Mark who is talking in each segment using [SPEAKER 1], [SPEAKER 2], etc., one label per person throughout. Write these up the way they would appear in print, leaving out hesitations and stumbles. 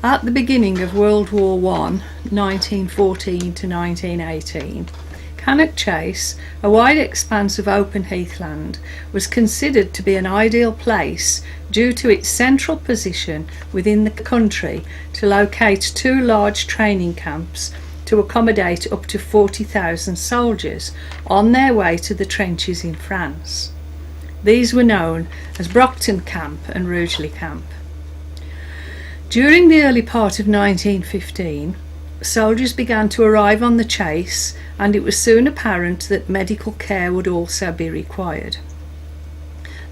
[SPEAKER 1] At the beginning of World War I, 1914 to 1918, Cannock Chase, a wide expanse of open heathland, was considered to be an ideal place due to its central position within the country to locate two large training camps to accommodate up to 40,000 soldiers on their way to the trenches in France. These were known as Brockton Camp and Rugeley Camp. During the early part of 1915, soldiers began to arrive on the chase, and it was soon apparent that medical care would also be required.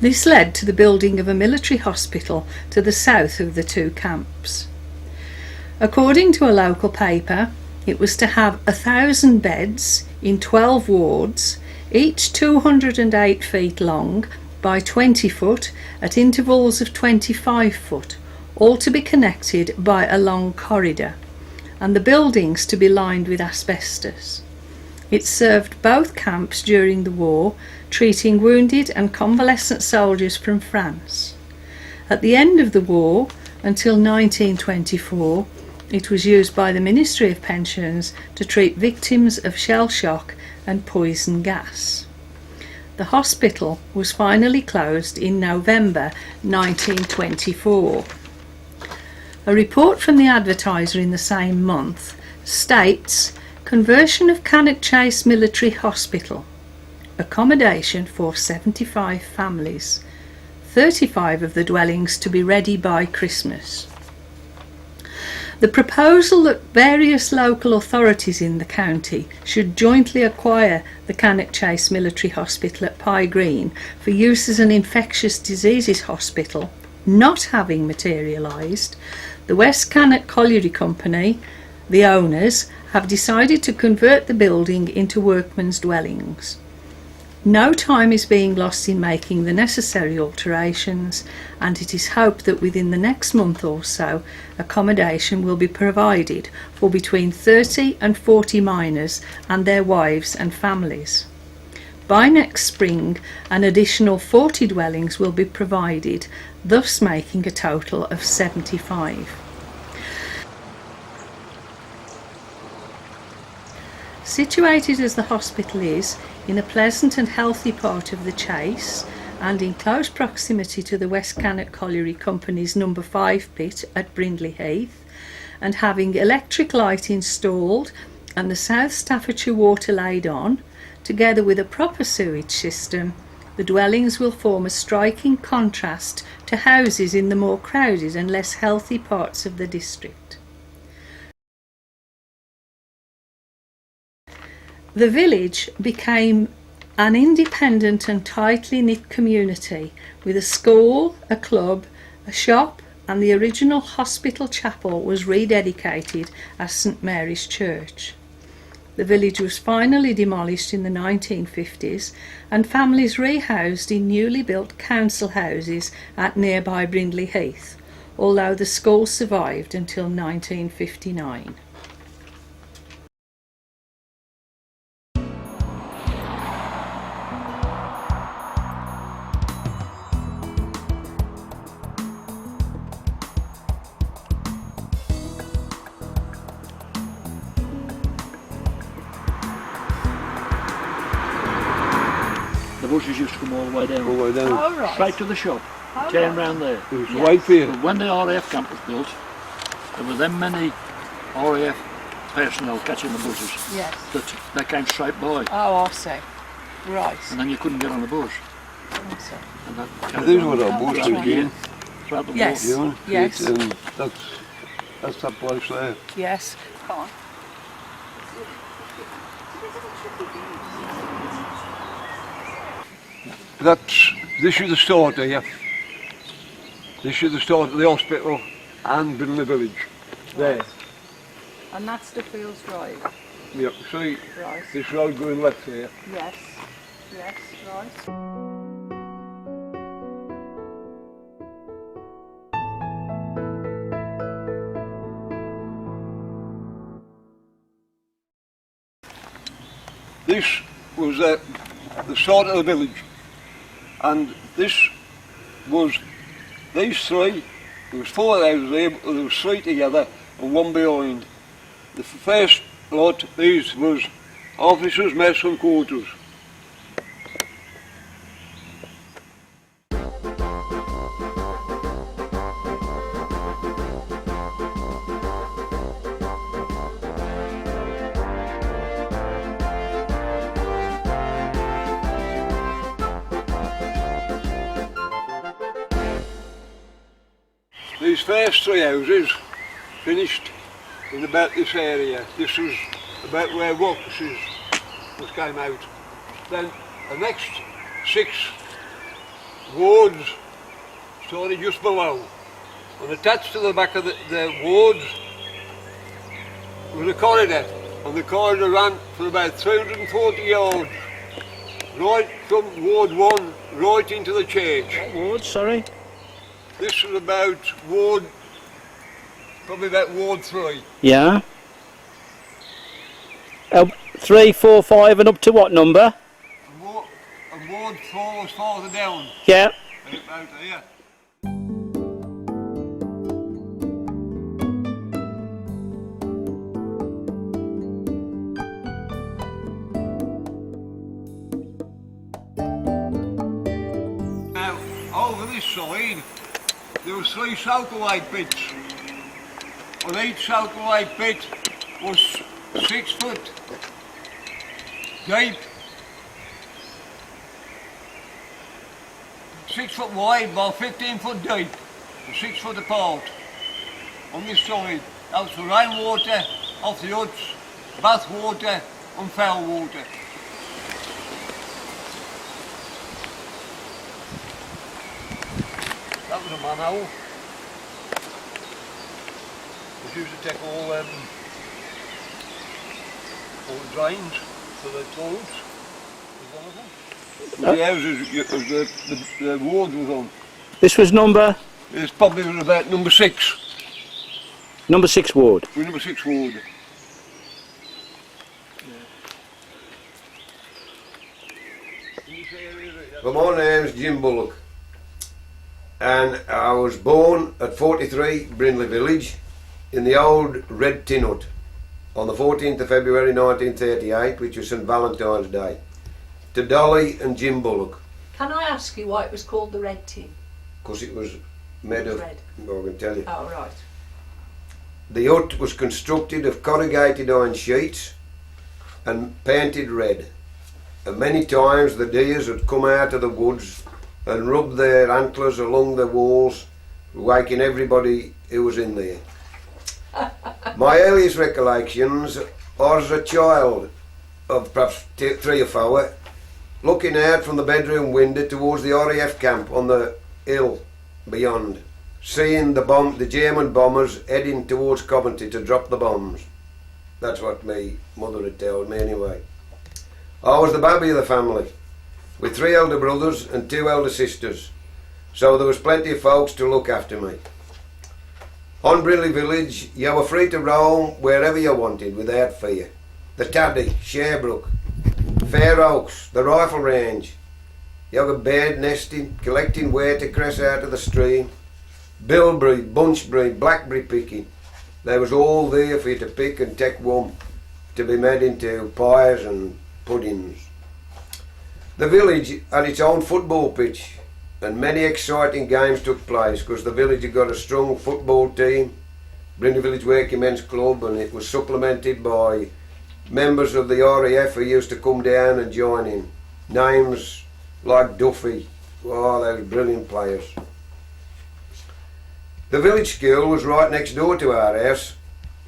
[SPEAKER 1] This led to the building of a military hospital to the south of the two camps. According to a local paper, it was to have 1,000 beds in 12 wards, each 208 feet long by 20 foot at intervals of 25 foot, all to be connected by a long corridor, and the buildings to be lined with asbestos. It served both camps during the war, treating wounded and convalescent soldiers from France. At the end of the war, until 1924, it was used by the Ministry of Pensions to treat victims of shell shock and poison gas. The hospital was finally closed in November 1924. A report from the Advertiser in the same month states, "Conversion of Cannock Chase Military Hospital. Accommodation for 75 families. 35 of the dwellings to be ready by Christmas." The proposal that various local authorities in the county should jointly acquire the Cannock Chase Military Hospital at Pye Green for use as an infectious diseases hospital not having materialised, the West Cannock Colliery Company, the owners, have decided to convert the building into workmen's dwellings. No time is being lost in making the necessary alterations, and it is hoped that within the next month or so accommodation will be provided for between 30 and 40 miners and their wives and families. By next spring an additional 40 dwellings will be provided, thus making a total of 75. Situated as the hospital is in a pleasant and healthy part of the Chase, and in close proximity to the West Cannock Colliery Company's No. 5 pit at Brindley Heath, and having electric light installed and the South Staffordshire water laid on, together with a proper sewage system, the dwellings will form a striking contrast to houses in the more crowded and less healthy parts of the district. The village became an independent and tightly knit community with a school, a club, a shop, and the original hospital chapel was rededicated as St Mary's Church. The village was finally demolished in the 1950s and families rehoused in newly built council houses at nearby Brindley Heath, although the school survived until 1959.
[SPEAKER 2] The buses used to come all the way down.
[SPEAKER 3] All the way down.
[SPEAKER 1] Oh, right.
[SPEAKER 2] Straight to the shop,
[SPEAKER 1] Oh,
[SPEAKER 2] turn
[SPEAKER 1] right.
[SPEAKER 2] round there.
[SPEAKER 3] It was right for you.
[SPEAKER 2] But when the RAF camp was built, there were then many RAF personnel catching the buses
[SPEAKER 1] Yes.
[SPEAKER 2] that they came straight by,
[SPEAKER 1] Oh, I see. Right.
[SPEAKER 2] and then you couldn't get on the bus.
[SPEAKER 1] I see.
[SPEAKER 2] And that
[SPEAKER 3] These
[SPEAKER 2] carried
[SPEAKER 3] were
[SPEAKER 2] on
[SPEAKER 3] our
[SPEAKER 1] Oh,
[SPEAKER 3] buses
[SPEAKER 1] that's right.
[SPEAKER 3] again.
[SPEAKER 2] throughout the
[SPEAKER 1] Yes.
[SPEAKER 3] You know?
[SPEAKER 1] Yes.
[SPEAKER 3] And that's that place there.
[SPEAKER 1] Yes. Come on.
[SPEAKER 3] This is the start here. This is the start of the hospital and Brindley Village. There.
[SPEAKER 1] And that's the Fields Drive.
[SPEAKER 3] Yep, see
[SPEAKER 1] Right.
[SPEAKER 3] this road going left here.
[SPEAKER 1] Yes. Yes. Right.
[SPEAKER 3] This was the start of the village, and this was these three There was 4 houses there, but there was 3 together and 1 behind. The first lot, these was officers' mess and quarters. These first 3 houses finished in about this area. This was about where Watkins's came out. Then the next 6 wards started just below. And attached to the back of the wards was a corridor. And the corridor ran for about 340 yards. Right from Ward 1 right into the church.
[SPEAKER 2] What ward, sorry?
[SPEAKER 3] This was probably about Ward 3.
[SPEAKER 4] Yeah. 3, 4, 5 and up to what number?
[SPEAKER 3] And Ward 4 was farther down.
[SPEAKER 4] Yeah.
[SPEAKER 3] About here. Now, over this side, there was 3 soakaway pits. And each soakaway pit was 6 foot deep, 6 foot wide, about 15 foot deep, and 6 foot apart. On this side, that was for rainwater, off the huts, bath water and foul water. That was a manhole. It used to take all the drains for the toilets. The houses the ward was on.
[SPEAKER 4] This was number?
[SPEAKER 3] It's probably was about number 6.
[SPEAKER 4] Number 6 ward.
[SPEAKER 3] Number 6 ward.
[SPEAKER 5] Well, my name's Jim Bullock, and I was born at 43 Brindley Village in the old red tin hut on the 14th of February 1938, which was St Valentine's Day, to Dolly and Jim Bullock.
[SPEAKER 1] Can I ask you why it was called the Red Tin?
[SPEAKER 5] Because it was made of
[SPEAKER 1] Red.
[SPEAKER 5] I can tell you.
[SPEAKER 1] Oh, right.
[SPEAKER 5] The hut was constructed of corrugated iron sheets and painted red, and many times the deers would come out of the woods and rub their antlers along the walls, waking everybody who was in there. My earliest recollections are as a child of perhaps 3 or 4, looking out from the bedroom window towards the RAF camp on the hill beyond, seeing the German bombers heading towards Coventry to drop the bombs. That's what my mother had told me anyway. I was the baby of the family, with 3 elder brothers and 2 elder sisters, so there was plenty of folks to look after me. On Brindley Village, you were free to roam wherever you wanted without fear. The Taddy, Sherbrooke, Fair Oaks, the rifle range. You got bird nesting, collecting watercress out of the stream, bilberry, bunchberry, blackberry picking. They was all there for you to pick and take one to be made into pies and puddings. The village had its own football pitch, and many exciting games took place because the village had got a strong football team, Brindley Village Working Men's Club, and it was supplemented by members of the RAF who used to come down and join in. Names like Duffy, oh, they were brilliant players. The village school was right next door to our house,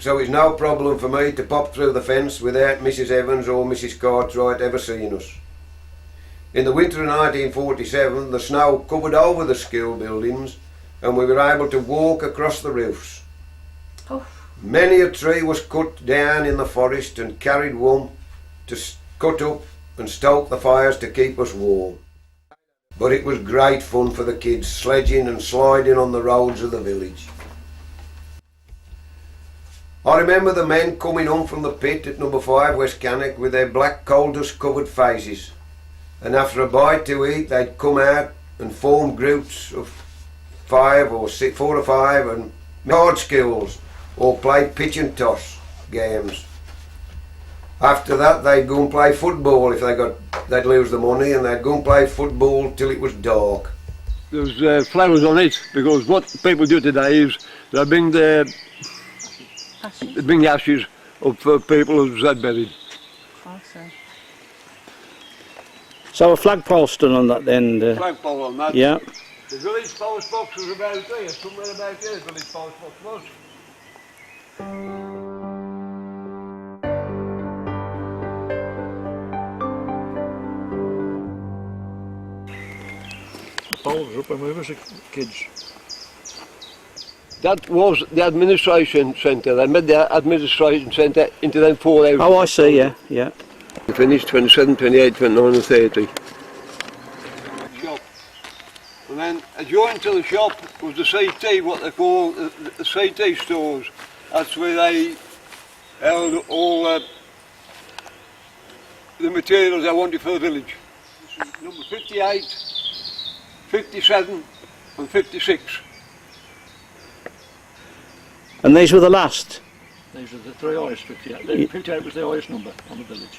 [SPEAKER 5] so it's no problem for me to pop through the fence without Mrs Evans or Mrs Cartwright ever seeing us. In the winter of 1947, the snow covered over the school buildings and we were able to walk across the roofs.
[SPEAKER 1] Oh.
[SPEAKER 5] Many a tree was cut down in the forest and carried one to cut up and stoke the fires to keep us warm. But it was great fun for the kids, sledging and sliding on the roads of the village. I remember the men coming home from the pit at number 5 West Cannock with their black coal dust covered faces, and after a bite to eat they'd come out and form groups of 5 or 6, 4 or 5 and hard skills or play pitch and toss games. After that they'd go and play football if they'd lose the money, and they'd go and play football till it was dark.
[SPEAKER 3] There's flowers on it, because what people do today is they bring the ashes up for people who's had buried.
[SPEAKER 4] So a flagpole stood on that then?
[SPEAKER 3] Flagpole on that.
[SPEAKER 4] Yeah.
[SPEAKER 3] The village post box was about there, somewhere about there the village post box was.
[SPEAKER 2] The poles were up when we were kids.
[SPEAKER 3] That was the administration centre. They made the administration centre into them 4 houses.
[SPEAKER 4] Oh, I see, yeah, yeah.
[SPEAKER 3] We finished 27, 28, 29 and 30. Shop. And then adjoined to the shop was the CT, what they call the CT stores. That's where they held all the materials they wanted for the village. This is number 58, 57 and 56.
[SPEAKER 4] And these were the last?
[SPEAKER 2] These are the 3 highest, 58. 58 was the highest number on the village.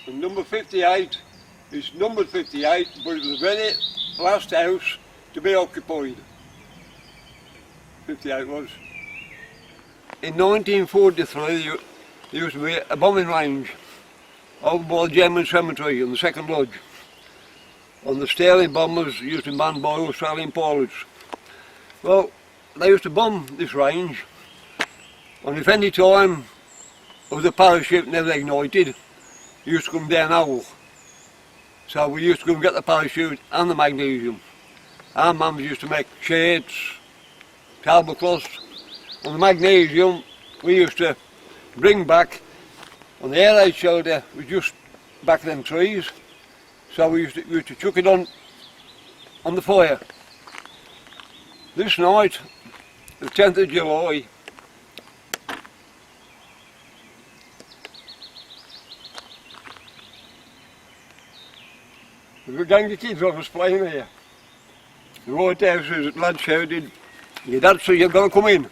[SPEAKER 3] And number 58 is numbered 58, but it was the very last house to be occupied. 58 was. In 1943 there used to be a bombing range over by the German cemetery in the second lodge. And the Sterling bombers used to be manned by Australian pilots. Well, they used to bomb this range, and if any time of the parachute never ignited, it used to come down whole. So we used to go and get the parachute and the magnesium. Our mums used to make shirts, tablecloths. On the magnesium we used to bring back, on the air raid shoulder was just back of them trees, so we used to chuck it on the fire. This night, the 10th of July, there were a gang of kids on us playing here. The White Houses, the lads shouted, "Your dad said you've got to come in."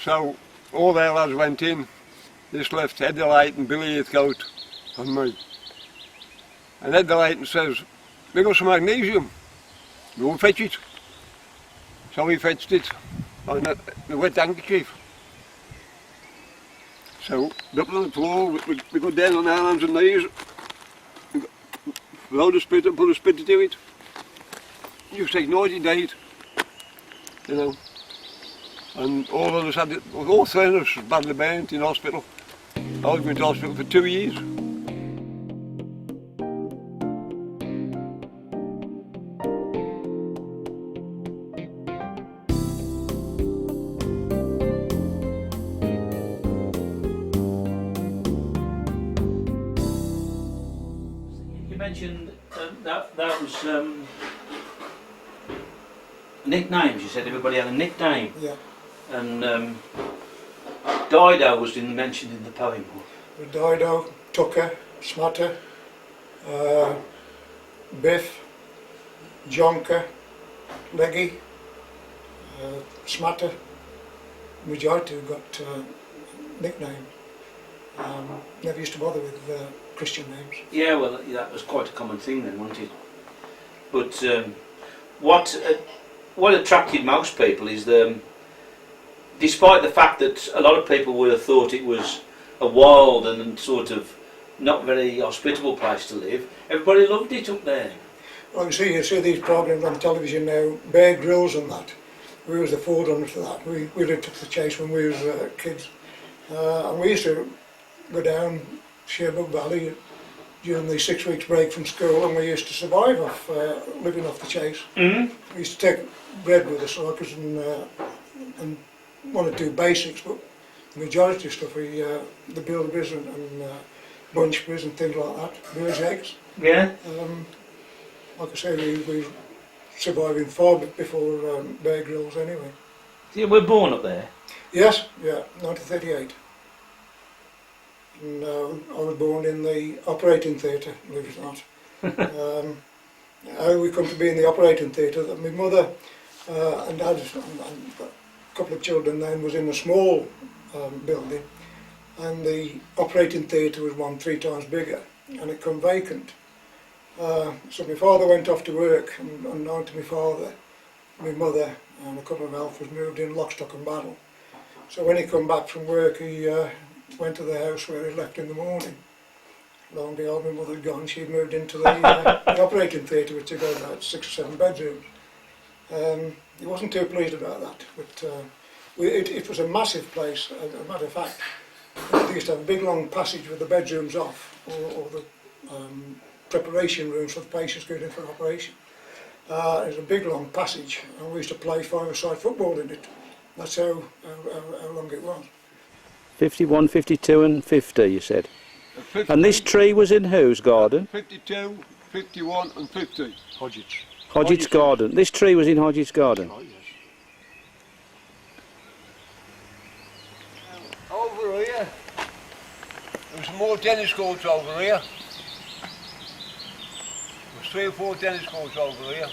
[SPEAKER 3] So all their lads went in. This left Ed Layton, Billy Heathcote and me. And Ed Layton says, "We got some magnesium, go and fetch it." So we fetched it on a wet handkerchief. So up on the floor, we got down on our hands and knees, load a spit and put a spit to it. Just ignited it, you know. And all of us had it, all 3 of us badly burnt in hospital. I was going to hospital for 2 years.
[SPEAKER 4] You mentioned that was nicknames. You said everybody had a nickname.
[SPEAKER 6] Yeah.
[SPEAKER 4] And Dido was mentioned in the poem.
[SPEAKER 6] Dido, Tucker, Smatter, Biff, Jonker, Leggy, Smatter. Majority have got nicknames. Never used to bother with Christian names.
[SPEAKER 4] Yeah, well, that was quite a common thing then, wasn't it? But what attracted most people is despite the fact that a lot of people would have thought it was a wild and sort of not very hospitable place to live, everybody loved it up there.
[SPEAKER 6] Well, you see these programs on television now, Bear Grylls and that. We was the forerunners for that. We lived up the chase when we was kids. And we used to go down Sherbrooke Valley during the 6 weeks break from school, and we used to survive off living off the chase.
[SPEAKER 4] Mm-hmm.
[SPEAKER 6] We used to take bread with us, like, and one or two basics, but the majority of stuff, the bilberries and bunchberries and things like that, village eggs.
[SPEAKER 4] Yeah.
[SPEAKER 6] Like I say, we surviving far before Bear Grylls anyway.
[SPEAKER 4] You were born up there?
[SPEAKER 6] Yes, yeah, 1938. And I was born in the operating theatre, believe it or not. How we come to be in the operating theatre, that my mother and dad and a couple of children then was in a small building, and the operating theatre was one 3 times bigger, and it come vacant. So my father went off to work, and unknown to my father, my mother and a couple of helpers moved in lock, stock and barrel. So when he come back from work, he went to the house where he left in the morning. Lo and behold, my mother had gone. She'd moved into the operating theatre, which had got about 6 or 7 bedrooms. He wasn't too pleased about that, but it was a massive place. As a matter of fact, they used to have a big long passage with the bedrooms off, or the preparation rooms for the patients going in for an operation. It was a big long passage, and we used to play 5-a-side football in it. That's how long it was.
[SPEAKER 7] 51, 52 and 50, you said. And this tree was in whose garden?
[SPEAKER 3] 52, 51 and 50.
[SPEAKER 7] Hodgett's garden. This tree was in Hodgett's garden.
[SPEAKER 3] Oh, yes. Over here, there's more tennis courts over here. There's 3 or 4 tennis courts over here.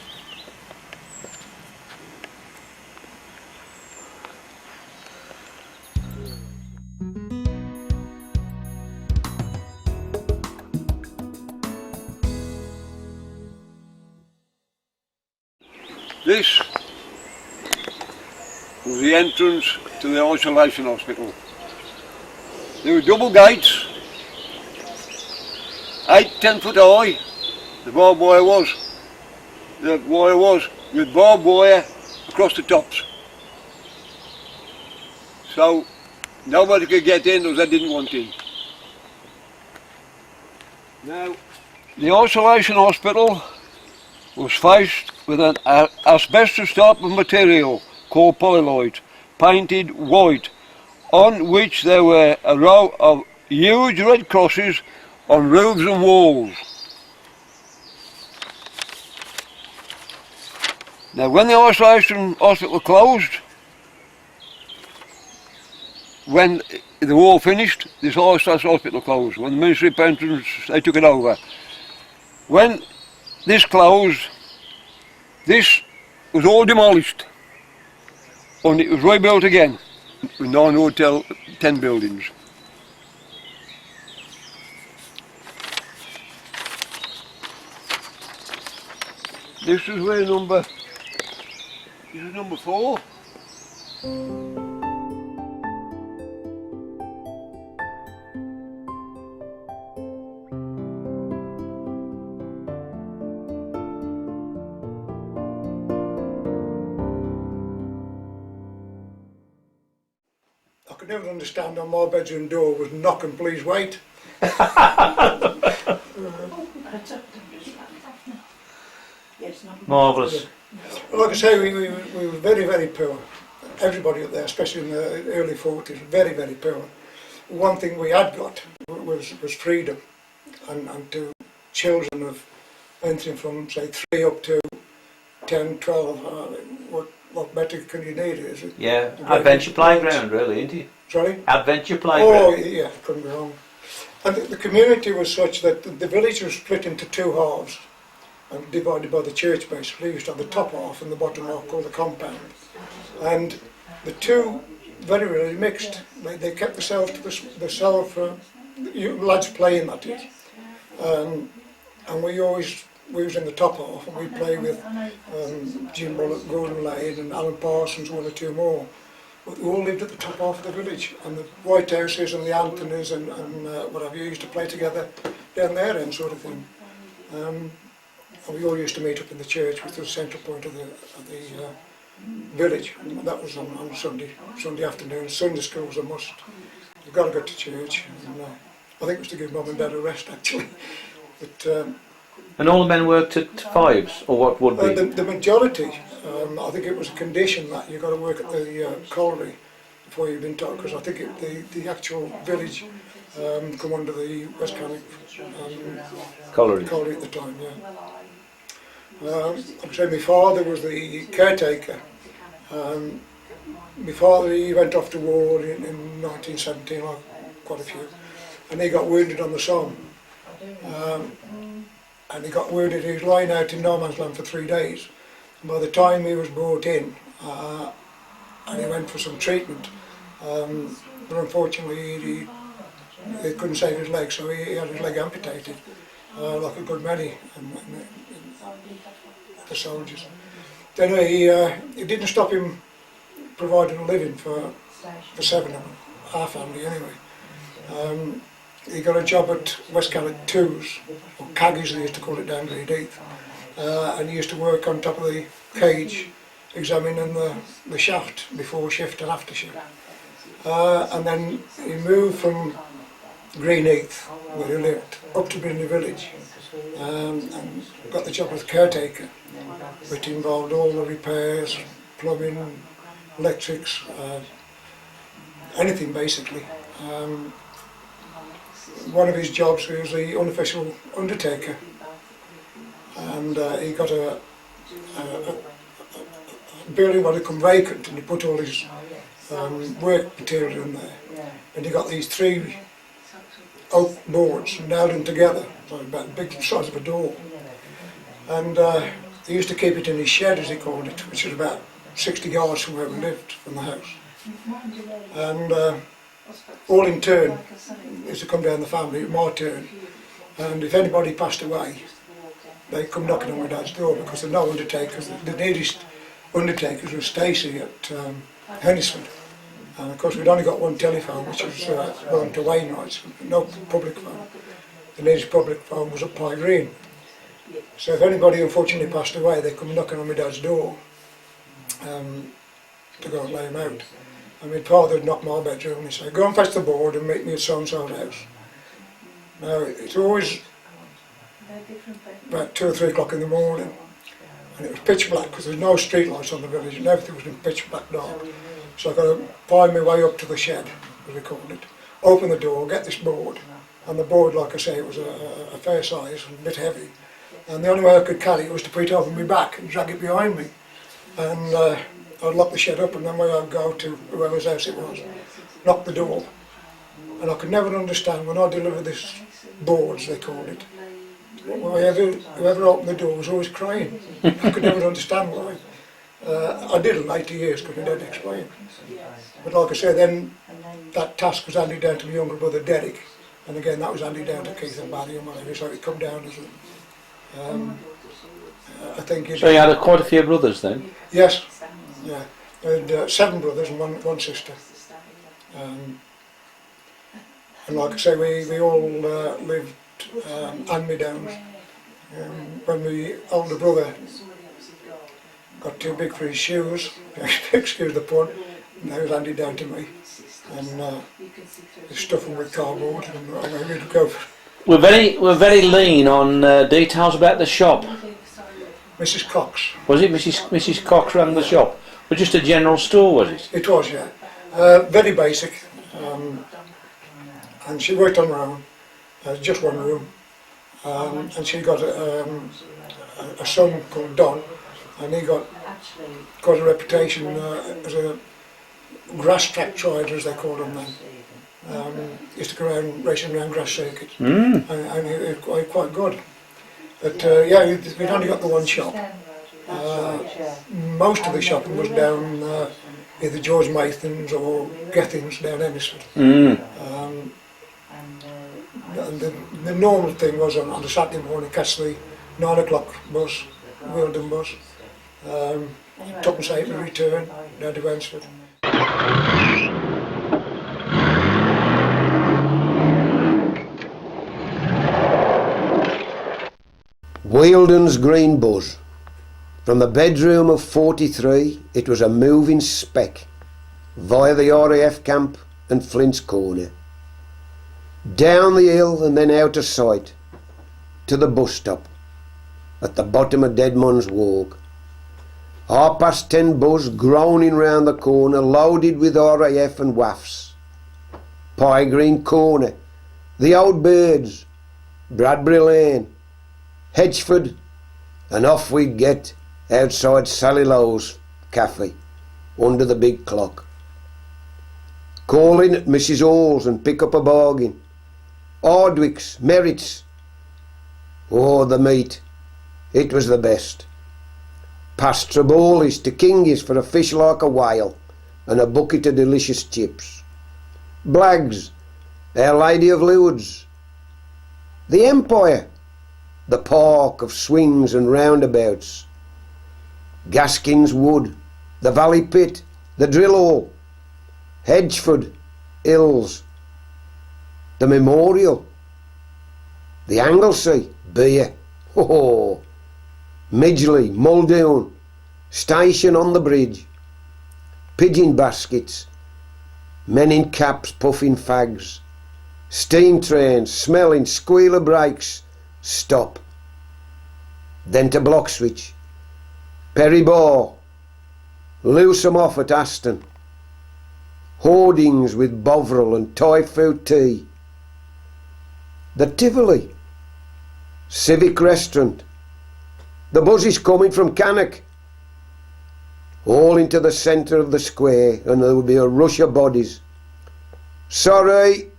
[SPEAKER 3] This was the entrance to the isolation hospital. There were double gates, 8-10 foot high, the barbed wire was. The wire was with barbed wire across the tops. So nobody could get in as they didn't want in. Now, the isolation hospital was faced with an asbestos type of material called polyloid, painted white, on which there were a row of huge red crosses on roofs and walls. Now when the isolation hospital closed, when the war finished, this isolation hospital closed. When the Ministry of Pensions, they took it over. When this closed, this was all demolished and it was rebuilt again with 9 hotel, 10 buildings. This is where this is number 4.
[SPEAKER 6] I could never understand how my bedroom door was knock and please wait.
[SPEAKER 4] Marvellous.
[SPEAKER 6] Like I say, we were very, very poor. Everybody up there, especially in the early 40s, very, very poor. One thing we had got was freedom, and to children of anything from say 3 up to 10, 12, what better can you need? Is it?
[SPEAKER 4] Yeah, adventure playground really, isn't it?
[SPEAKER 6] Sorry?
[SPEAKER 4] Adventure playground.
[SPEAKER 6] Oh yeah, couldn't be wrong. And the community was such that the village was split into 2 halves and divided by the church basically. You used to have the top half and the bottom half called the compound. And the two very really mixed. They kept themselves to themselves for lads playing, that is. And we was in the top half, and we'd play with Jim Bullock, Gordon Lane and Alan Parsons, 1 or 2 more. But we all lived at the top half of the village, and the White Houses and the Anthonys and whatever, you used to play together down there and sort of thing. And we all used to meet up in the church, which was the central point of the village. And that was on Sunday afternoon. Sunday school was a must. You've got to go to church. And, I think it was to give Mum and Dad a rest actually. But
[SPEAKER 7] And all the men worked at 5s, or what would be?
[SPEAKER 6] the majority, I think it was a condition that you've got to work at the colliery before you've been taught, because I think the actual village come under the West Cannock colliery at the time, yeah. I'm saying my father was the caretaker, my father, he went off to war in 1917, like quite a few, and he got wounded on the Somme. And he got wounded, he was lying out in no man's land for 3 days. And by the time he was brought in, and he went for some treatment, but unfortunately they couldn't save his leg, so he had his leg amputated, like a good many the soldiers. Then it didn't stop him providing a living for 7 of them, our family anyway. He got a job at West Calais 2s, or Caggies they used to call it down Heath, and he used to work on top of the cage examining the shaft before shift and after shift. And then he moved from Greenheath, where he lived, up to Brindley Village, and got the job as caretaker, which involved all the repairs, plumbing, electrics, anything basically. One of his jobs was the unofficial undertaker, and he got a building when it come vacant, and he put all his work material in there, and he got these 3 oak boards and nailed them together, like about the big size of a door, and he used to keep it in his shed, as he called it, which was about 60 yards from where we lived, from the house. And all in turn used to come down the family, my turn, and if anybody passed away, they'd come knocking on my dad's door, because there were no undertakers. The nearest undertakers was Stacey at Hennisford, and of course we'd only got one telephone, which was going to Wainwright's, no public phone. The nearest public phone was up Pye Green. So if anybody unfortunately passed away, they'd come knocking on my dad's door to go and lay him out. And my father would knock my bedroom and he'd say, "Go and fetch the board and meet me at so-and-so's house." Now, it's always about 2 or 3 o'clock in the morning, and it was pitch black because there was no street lights on the village and everything was in pitch black dark. So I got to find my way up to the shed, as we called it, open the door, get this board, and the board, like I say, it was a fair size and a bit heavy, and the only way I could carry it was to put it over my back and drag it behind me, and I'd lock the shed up, and then I'd go to whoever's house it was, knock the door, and I could never understand when I delivered this boards, they called it, whoever opened the door was always crying. I could never understand why. I did in later years because my dad explained. But like I said, then that task was handed down to my younger brother Derek, and again that was handed down to Keith and Barry and whatever, so it come down as I think.
[SPEAKER 7] So you had quite a few brothers then?
[SPEAKER 6] Yes. Yeah, I had 7 brothers and one sister, and like I say, we all lived hand-me-downs. When my older brother got too big for his shoes, excuse the pun, and they was handed down to me, and stuff them with cardboard, and away we'd go.
[SPEAKER 7] We're very lean on details about the shop.
[SPEAKER 6] Mrs. Cox.
[SPEAKER 7] Was it Mrs. Cox ran the shop? Or just a general store, was it?
[SPEAKER 6] It was, yeah. Very basic, and she worked on her own, just one room, and she got a son called Don, and he got quite a reputation as a grass track rider, as they called him then. Used to go around racing around grass circuits, and he was quite good. But yeah, we'd only got the one shop. Most of the shopping was down either George Mathan's or Gethin's down Hennisford. And the normal thing was on a Saturday morning, catch the 9 o'clock bus, Wealdon bus, tuppence eight and return down to Wensford.
[SPEAKER 5] Wealdon's green bus. From the bedroom of 43, it was a moving speck via the RAF camp and Flint's Corner, down the hill and then out of sight to the bus stop at the bottom of Deadman's Walk. 10:30 bus groaning round the corner, loaded with RAF and WAFs. Pye Green Corner, the Old Birds, Bradbury Lane, Hedgeford, and off we'd get outside Sally Lowe's cafe, under the big clock. Call in at Mrs. Hall's and pick up a bargain. Hardwick's, Merritt's. Oh, the meat. It was the best. Past Trebolis to Kingy's for a fish like a whale and a bucket of delicious chips. Blagg's, Our Lady of Lourdes. The Empire, the park of swings and roundabouts. Gaskin's Wood, the Valley Pit, the Drill Hall, Hedgeford, Hills, the Memorial, the Anglesey, beer, oh, Midgley, Muldoon, Station on the Bridge, pigeon baskets, men in caps puffing fags, steam trains smelling squeal of brakes, stop. Then to Blockswich, Perry Bar, loose 'em off at Aston, hoardings with Bovril and typhoid tea, the Tivoli, Civic Restaurant, the buses coming from Cannock, all into the centre of the square, and there would be a rush of bodies. Sorry,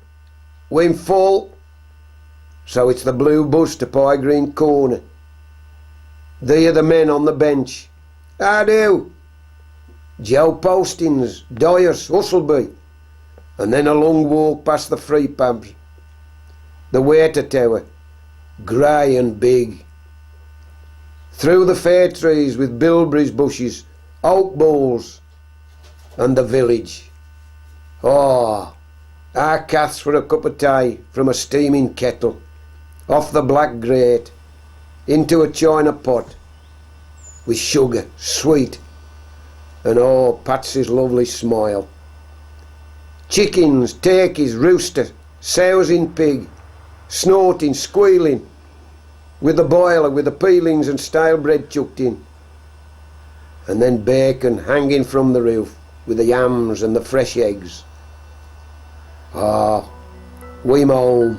[SPEAKER 5] we're full. So it's the blue bus to Pie Green Corner. They are the men on the bench. How do? Joe Postins, Dyers, Hustleby, and then a long walk past the free pubs. The water tower, grey and big. Through the fair trees with bilberries bushes, oak balls, and the village. Oh, our caths for a cup of tea from a steaming kettle, off the black grate, into a china pot, with sugar, sweet, and oh, Patsy's lovely smile. Chickens, turkeys, rooster, sows in pig, snorting, squealing, with the boiler with the peelings and stale bread chucked in. And then bacon hanging from the roof with the yams and the fresh eggs. Ah, we're home.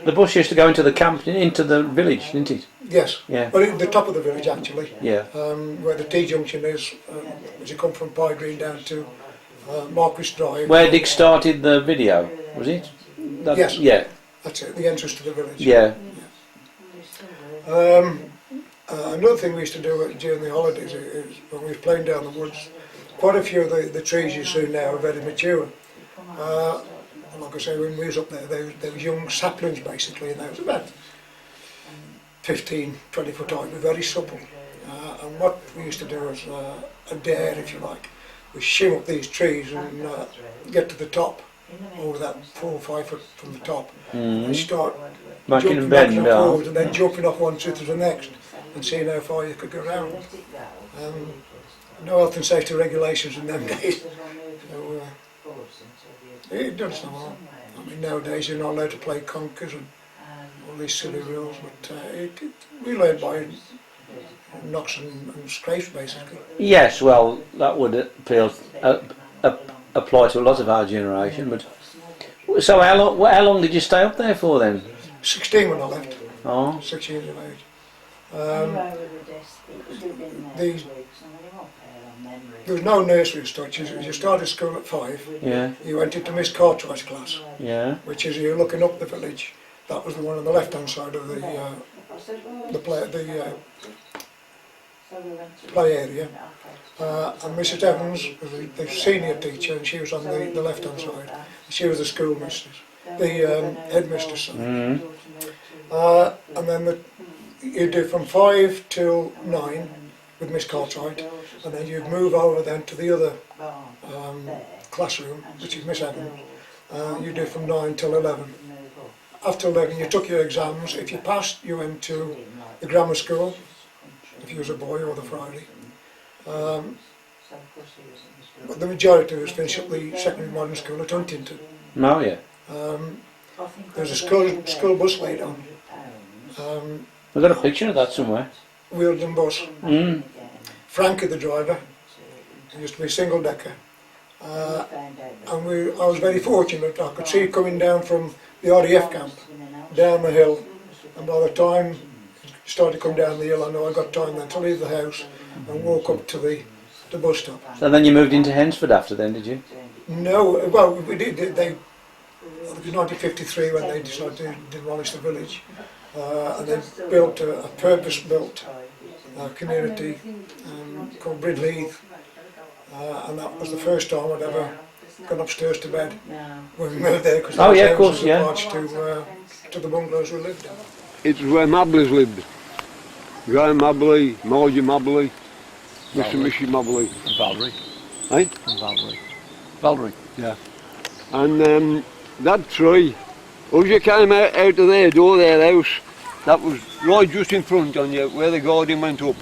[SPEAKER 7] The bus used to go into the camp, into the village, didn't it?
[SPEAKER 6] Yes.
[SPEAKER 7] Yeah.
[SPEAKER 6] Well, at the top of the village actually.
[SPEAKER 7] Yeah.
[SPEAKER 6] Where the T-junction is, as you come from Pie Green down to Marquis Drive.
[SPEAKER 7] Where Dick started the video, was it? That,
[SPEAKER 6] yes.
[SPEAKER 7] Yeah.
[SPEAKER 6] That's it, the entrance to the village.
[SPEAKER 7] Yeah.
[SPEAKER 6] Another thing we used to do during the holidays is when we was playing down the woods, quite a few of the trees you see now are very mature. Like I say, when we was up there, they were young saplings basically, and they was about 15, 20 foot high, but very supple. And what we used to do was a dare, if you like. We shim up these trees and get to the top, over that 4 or 5 foot from the top, and start
[SPEAKER 7] Making
[SPEAKER 6] jumping
[SPEAKER 7] bend,
[SPEAKER 6] forward and then jumping off one tree to the next, and seeing how far you could go round. No health and safety regulations in them days. So, it does no harm. I mean, nowadays you're not allowed to play conkers and all these silly rules, but we learned by knocks and scrapes basically.
[SPEAKER 7] Yes, well, that would appeal, apply to a lot of our generation. But so, how long did you stay up there for then?
[SPEAKER 6] 16 when I left.
[SPEAKER 7] Oh.
[SPEAKER 6] 6 years of age. There was no nursery as such. You started school at 5.
[SPEAKER 7] Yeah.
[SPEAKER 6] You went into Miss Cartwright's class.
[SPEAKER 7] Yeah.
[SPEAKER 6] Which is you're looking up the village. That was the one on the left-hand side of the play area. And Mrs Evans was the senior teacher, and she was on the left-hand side. She was the schoolmistress, the headmistress. Sorry. And then you do from 5 till 9 with Miss Cartwright, and then you'd move over then to the other classroom, which is Miss Evans. You do from 9 till 11. After 11 you took your exams. If you passed, you went to the grammar school, if you was a boy, or the Friday. But the majority of us finished at the secondary modern school at Huntington.
[SPEAKER 7] Oh yeah.
[SPEAKER 6] There's a school bus laid on.
[SPEAKER 7] I've got a picture of that somewhere.
[SPEAKER 6] Wheeled and bus.
[SPEAKER 7] Mm.
[SPEAKER 6] Frankie the driver. It used to be single decker. And I was very fortunate. I could see coming down from the RAF camp down the hill, and by the time it started to come down the hill, I know I got time then to leave the house and walk up to the bus stop.
[SPEAKER 7] So then you moved into Hensford after then, did you?
[SPEAKER 6] No, well we did. It was 1953 when they decided to demolish the village, and they built a purpose-built community called Brindley, and that was the first time I'd ever gone upstairs to bed when we moved there, because
[SPEAKER 7] of course, yeah.
[SPEAKER 6] To the bungalows we lived in.
[SPEAKER 3] It was where Mableys lived. Graham Mabley, Margie Mabley, Mr and Mrs Mabley.
[SPEAKER 2] And Valerie.
[SPEAKER 3] Eh?
[SPEAKER 2] And Valerie. Valerie.
[SPEAKER 3] Yeah. And that tree, as you came out of their door, their house, that was right just in front on you, where the garden went up.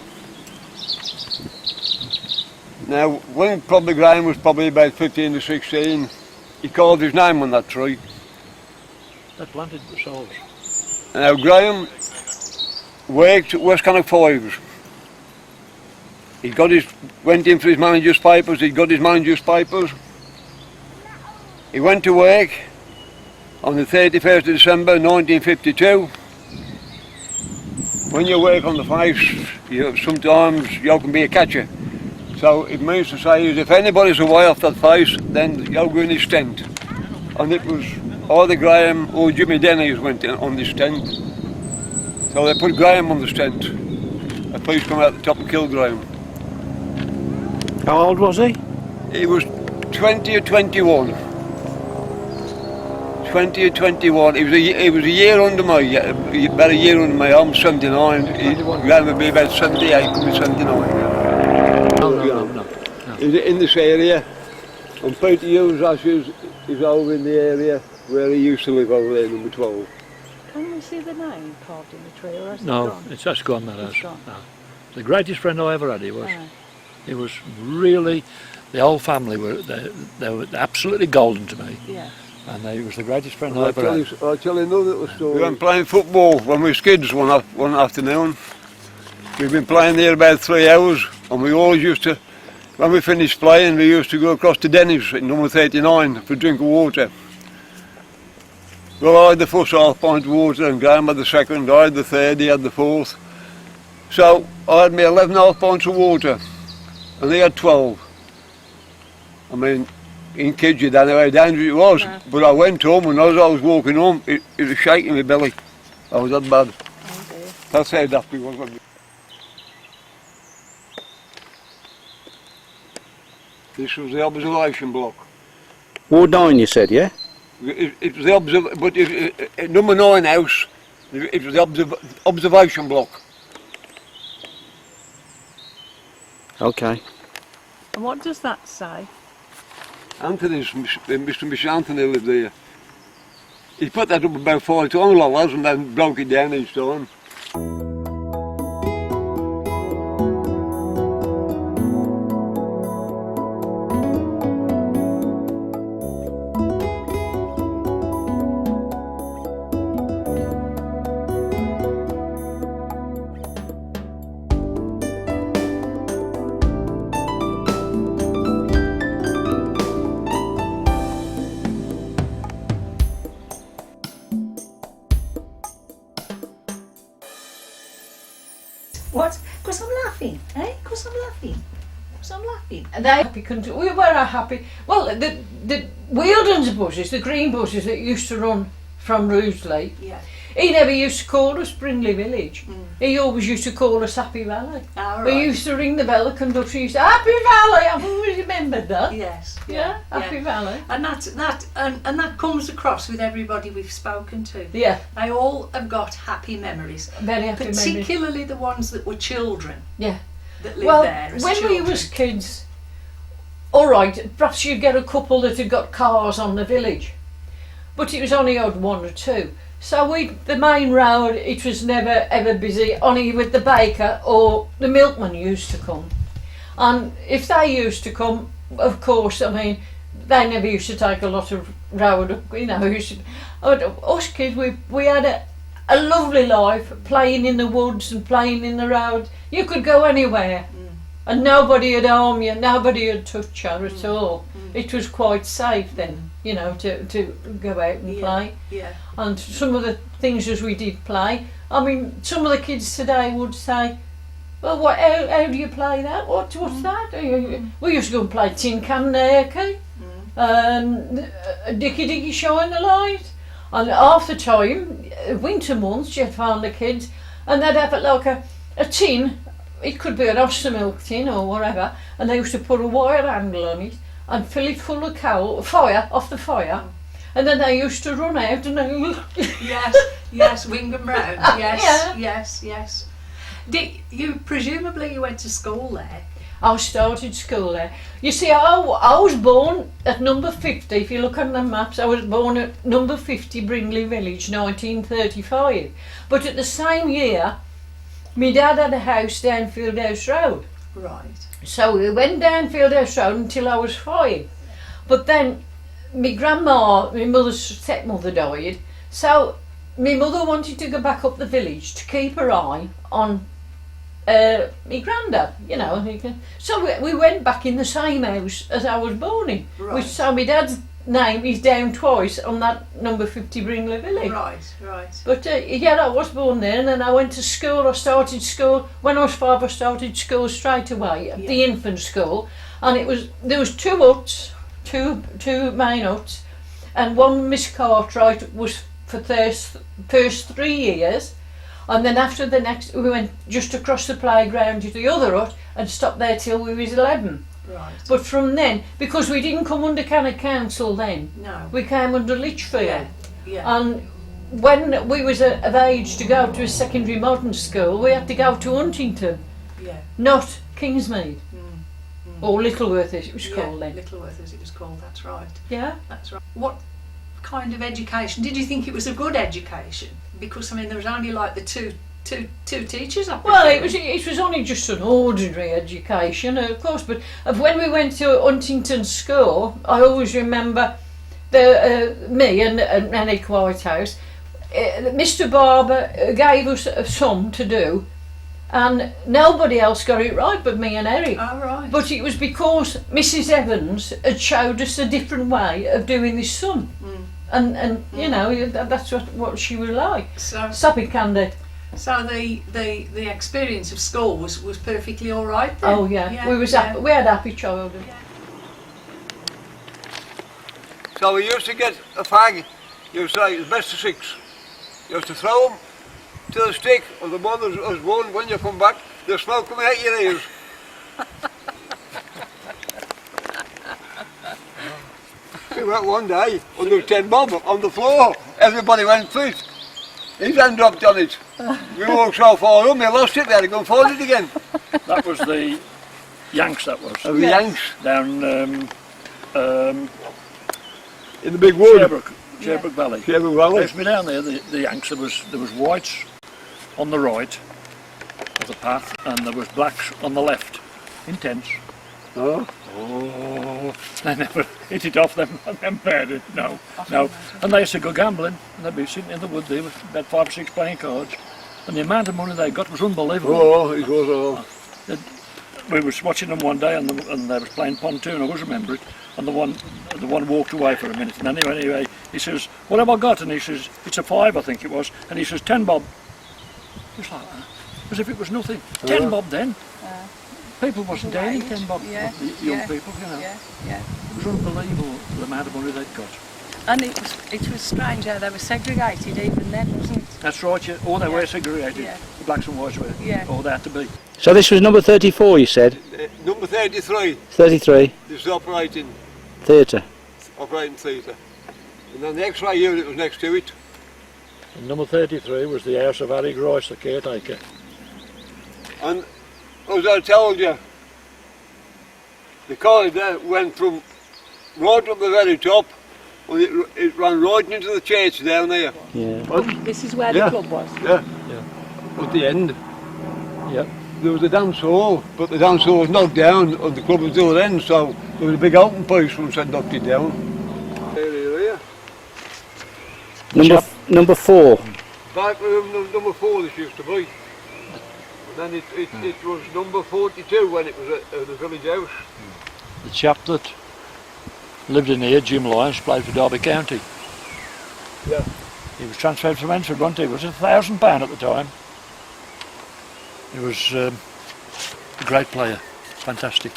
[SPEAKER 3] Now, when probably Graham was probably about 15 or 16, he called his name on that tree.
[SPEAKER 2] They planted themselves.
[SPEAKER 3] Now, Graham worked at West Cannock Fives. He went in for his manager's papers, he got his manager's papers. He went to work on the 31st of December 1952. When you work on the face, sometimes you can be a catcher. So it means to say is if anybody's away off that face, then you'll go in his tent. And it was either Graham or Jimmy Denny who went in on this tent. So they put Graham on the tent. The police come out the top and killed Graham.
[SPEAKER 7] How old was he?
[SPEAKER 3] He was 20 or 21. 20 or 21. He was a year under me, about a year under me. I'm 79. Graham would be about 78, could be 79.
[SPEAKER 2] No.
[SPEAKER 3] In this area, and Peter Hughes' ashes is over in the area where he used to live over there, number 12.
[SPEAKER 1] Can we see the name carved in the tree, or has it
[SPEAKER 2] No,
[SPEAKER 1] gone?
[SPEAKER 2] it's just gone, that
[SPEAKER 1] It's
[SPEAKER 2] house.
[SPEAKER 1] gone.
[SPEAKER 2] No. The greatest friend I ever had, he was.
[SPEAKER 1] Oh.
[SPEAKER 2] He was really, the whole family they were absolutely golden to me.
[SPEAKER 1] Yeah.
[SPEAKER 2] And he was the greatest friend I
[SPEAKER 3] I'll
[SPEAKER 2] ever
[SPEAKER 3] tell,
[SPEAKER 2] had.
[SPEAKER 3] you, I'll tell you another little story. We went playing football when we was kids one afternoon. We've been playing there about 3 hours, and we always used to, when we finished playing, we used to go across to Denny's in number 39 for a drink of water. Well, I had the first half pint of water, and Graham had the second, I had the third, he had the fourth. So I had me 11 half pints of water, and he had 12. I mean, in kids you don't know how dangerous it was,
[SPEAKER 1] No.
[SPEAKER 3] but I went home, and as I was walking home, it was shaking my belly. I was that bad.
[SPEAKER 1] Oh dear.
[SPEAKER 3] That's how daft it was. This was the observation block.
[SPEAKER 7] Ward 9 you said, yeah?
[SPEAKER 3] It was the number 9 house. It was the observation block.
[SPEAKER 7] Okay.
[SPEAKER 1] And what does that say?
[SPEAKER 3] Anthony's, Mr. and Mrs. Anthony lived there. He put that up about 4 times, lads, and then broke it down each time.
[SPEAKER 8] What? Because I'm laughing, eh? Because I'm laughing. Because I'm laughing. And they happy country. We were happy. Well, the Wealdon's bushes, the green bushes that used to run from Rudesley,
[SPEAKER 1] Yeah.
[SPEAKER 8] he never used to call us Brindley Village. He always used to call us Happy Valley.
[SPEAKER 1] All
[SPEAKER 8] We
[SPEAKER 1] right.
[SPEAKER 8] used to ring the bell, the conductor used to, Happy Valley, I've always remembered that.
[SPEAKER 1] Yes.
[SPEAKER 8] Yeah, Happy Valley.
[SPEAKER 1] And that comes across with everybody we've spoken to.
[SPEAKER 8] Yeah,
[SPEAKER 1] They all have got happy memories,
[SPEAKER 8] very happy memories.
[SPEAKER 1] particularly the ones that were children
[SPEAKER 8] Yeah.
[SPEAKER 1] that lived
[SPEAKER 8] Well,
[SPEAKER 1] there as
[SPEAKER 8] when
[SPEAKER 1] children.
[SPEAKER 8] we was kids, all right, perhaps you'd get a couple that had got cars on the village, but it was only odd one or two. So the main road, it was never ever busy, only with the baker or the milkman used to come. And if they used to come, of course, I mean, they never used to take a lot of road, you know. Us kids, we had a lovely life, playing in the woods and playing in the road. You could go anywhere. And nobody would harm you, nobody would touch you at all. It was quite safe then, you know, to go out and play.
[SPEAKER 1] Yeah.
[SPEAKER 8] And some of the things as we did play, I mean, some of the kids today would say, well, how do you play that? What's that? We used to go and play tin can nerky, dicky dicky shine the light. And half the time, winter months, you'd find the kids, and they'd have it like a tin. It could be an Oster milk tin or whatever, and they used to put a wire handle on it and fill it full of fire off the fire, and then they used to run out and then
[SPEAKER 1] Yes, Wingham Round.
[SPEAKER 8] Yeah.
[SPEAKER 1] Yes. Presumably you went to school there.
[SPEAKER 8] I started school there. You see, I was born at number 50. If you look on the maps, I was born at number 50 Brindley Village, 1935. But at the same year, my dad had a house down Fieldhouse Road.
[SPEAKER 1] Right.
[SPEAKER 8] So we went down Fieldhouse Road until I was 5. But then my grandma, my mother's stepmother, died. So my mother wanted to go back up the village to keep her eye on my granddad, you know. So we went back in the same house as I was born in.
[SPEAKER 1] Right.
[SPEAKER 8] So my dad's name is down twice on that number 50 Brindley Village.
[SPEAKER 1] Right.
[SPEAKER 8] But yeah, I was born there, and then I went to school. I started school when I was 5. I started school straight away at the infant school, and there was 2 huts, two main huts, and one Miss Cartwright was for first 3 years, and then after the next we went just across the playground to the other hut and stopped there till we was 11.
[SPEAKER 1] Right.
[SPEAKER 8] But from then, because we didn't come under Cannock Council then,
[SPEAKER 1] No.
[SPEAKER 8] we came under Lichfield.
[SPEAKER 1] Yeah.
[SPEAKER 8] And when we was of age to go to a secondary modern school, we had to go to Huntington,
[SPEAKER 1] Yeah.
[SPEAKER 8] not Kingsmead, or Littleworth as it was called then.
[SPEAKER 1] Littleworth as it was called, that's right.
[SPEAKER 8] Yeah.
[SPEAKER 1] That's right. What kind of education? Did you think it was a good education? Because I mean there was only like the two teachers up
[SPEAKER 8] Well,
[SPEAKER 1] there.
[SPEAKER 8] it was only just an ordinary education, of course. But when we went to Huntington School, I always remember me and Annie Whitehouse. Mr. Barber gave us a sum to do, and nobody else got it right but me and Eric.
[SPEAKER 1] Oh, right.
[SPEAKER 8] But it was because Mrs. Evans had showed us a different way of doing this sum. And you know, that's what she was like.
[SPEAKER 1] So
[SPEAKER 8] Sappy candid.
[SPEAKER 1] the experience of school was perfectly all right then?
[SPEAKER 8] Oh yeah, we had happy childhood.
[SPEAKER 3] So we used to get a fag, you say, it's best of 6. You used to throw them to the stick, or the one was one, when you come back, the smoke coming out your ears. We went one day, and there was 10 bob on the floor. Everybody went for it. His hand dropped on it. We walked so far up, we lost it, we had to go and find it again.
[SPEAKER 2] That was the Yanks, that was.
[SPEAKER 3] The Yanks,
[SPEAKER 2] Down
[SPEAKER 3] in the big wood.
[SPEAKER 2] Sherbrooke Valley.
[SPEAKER 3] Sherbrooke Valley.
[SPEAKER 2] Takes me down there, the Yanks, there was whites on the right of the path, and there was blacks on the left, in tents.
[SPEAKER 3] Oh.
[SPEAKER 2] Oh, they never hit it off them bad, no. And they used to go gambling, and they'd be sitting in the wood there with about 5 or 6 playing cards, and the amount of money they got was unbelievable.
[SPEAKER 3] Oh, it was
[SPEAKER 2] We was watching them one day, and they was playing pontoon, I always remember it, and the one walked away for a minute, and anyway, he says, what have I got? And he says, it's a 5, I think it was, and he says, 10 bob. It's like that, as if it was nothing. 10 bob then. People wasn't earning 10 bob, the young people, you know.
[SPEAKER 1] Yeah.
[SPEAKER 2] It was unbelievable the amount of money they'd got.
[SPEAKER 1] And it was strange how they were segregated even then, wasn't it?
[SPEAKER 2] That's right, yeah. Or they were segregated.
[SPEAKER 1] Yeah.
[SPEAKER 2] The blacks and whites were.
[SPEAKER 1] Yeah.
[SPEAKER 2] Or they had to be.
[SPEAKER 7] So this was number 34, you said?
[SPEAKER 3] Number 33,
[SPEAKER 7] 33,
[SPEAKER 3] this is operating
[SPEAKER 7] theatre.
[SPEAKER 3] theatre. And then the X-ray unit was next to it.
[SPEAKER 2] And number 33 was the house of Harry Grice, the caretaker.
[SPEAKER 3] And as I told you, the corridor went from right up the very top, and it ran right into the church down there.
[SPEAKER 7] Yeah.
[SPEAKER 1] This is where
[SPEAKER 3] Yeah.
[SPEAKER 1] the club was.
[SPEAKER 3] Yeah. At the end. Yeah. There was a dance hall, but the dance hall was knocked down and the club was still at the end, so there was a big open place once I knocked it down. Here.
[SPEAKER 7] Number 4.
[SPEAKER 3] Back room number 4 this used to be. And then it was number 42 when it was at the village house.
[SPEAKER 2] The chap that lived in here, Jim Lyons, played for Derby County.
[SPEAKER 3] Yeah.
[SPEAKER 2] He was transferred from Enfield, wasn't he? It was £1,000 at the time. He was a great player, fantastic.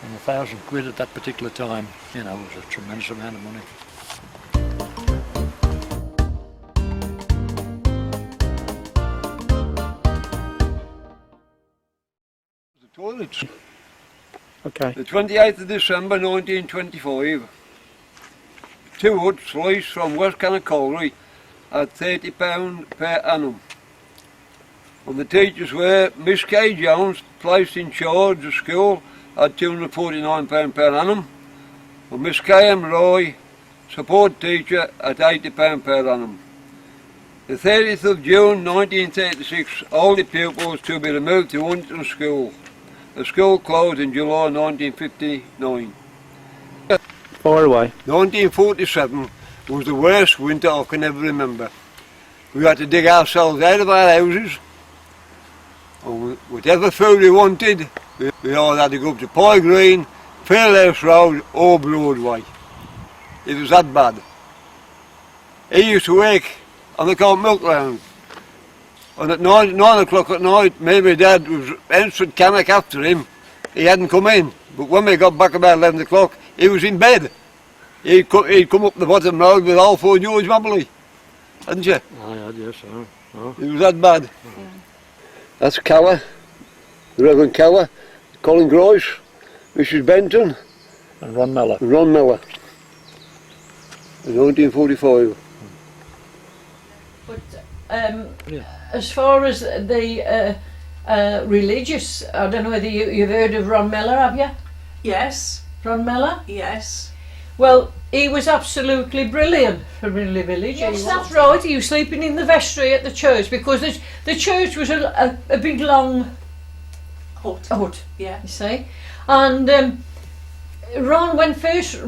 [SPEAKER 2] And £1,000 at that particular time, you know, was a tremendous amount of money.
[SPEAKER 3] The toilets.
[SPEAKER 7] Okay.
[SPEAKER 3] The 28th of December 1925, 2 huts leased from West Cannacolry at £30 per annum. And the teachers were Miss K. Jones, placed in charge of school at £249 per annum, and Miss K. M. Roy, support teacher at £80 per annum. The 30th of June 1936, all the pupils to be removed to Huntington School. The school closed in July 1959.
[SPEAKER 7] Fire away.
[SPEAKER 3] 1947 was the worst winter I can ever remember. We had to dig ourselves out of our houses, and whatever food we wanted, we all had to go up to Pye Green, Fairhouse Road or Broadway. It was that bad. He used to work on the cold milk round, and at 9 o'clock at night, me and my dad was answered Cannock after him. He hadn't come in, but when we got back about 11 o'clock, he was in bed. He'd come up the bottom road with all 4 George Mobley, hadn't you?
[SPEAKER 2] I had, yes.
[SPEAKER 3] It was that bad. That's Keller, the Reverend Keller, Colin Grice, Mrs. Benton,
[SPEAKER 2] And Ron Mellor.
[SPEAKER 3] and Ron Miller. In 1945.
[SPEAKER 8] But
[SPEAKER 2] Yeah.
[SPEAKER 8] as far as the religious, I don't know whether you've heard of Ron Mellor, have you?
[SPEAKER 1] Yes,
[SPEAKER 8] Ron Mellor?
[SPEAKER 1] yes.
[SPEAKER 8] Well, he was absolutely brilliant for Brindley Village. Yes, that's right. He was sleeping in the vestry at the church because the church was a big long hut,
[SPEAKER 1] Yeah.
[SPEAKER 8] you see. And Ron first,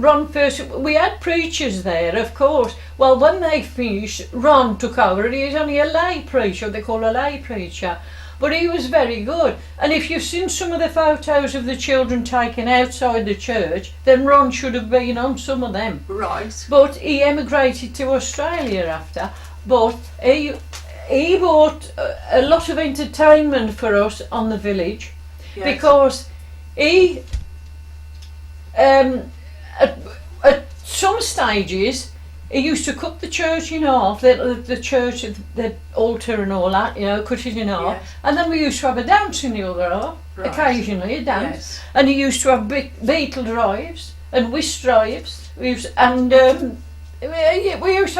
[SPEAKER 8] we had preachers there, of course. Well, when they finished, Ron took over, and he was only a lay preacher, they call a lay preacher. But he was very good. And if you've seen some of the photos of the children taken outside the church, then Ron should have been on some of them.
[SPEAKER 1] Right.
[SPEAKER 8] But he emigrated to Australia after. But he bought a lot of entertainment for us on the village,
[SPEAKER 1] Yes.
[SPEAKER 8] because he at some stages he used to cut the church in half, the church, the altar and all that, you know, cut it in half.
[SPEAKER 1] Yes.
[SPEAKER 8] And then we used to have a dance in the other half,
[SPEAKER 1] Right.
[SPEAKER 8] occasionally a dance.
[SPEAKER 1] Yes.
[SPEAKER 8] And he used to have beetle drives and whist drives. We used to have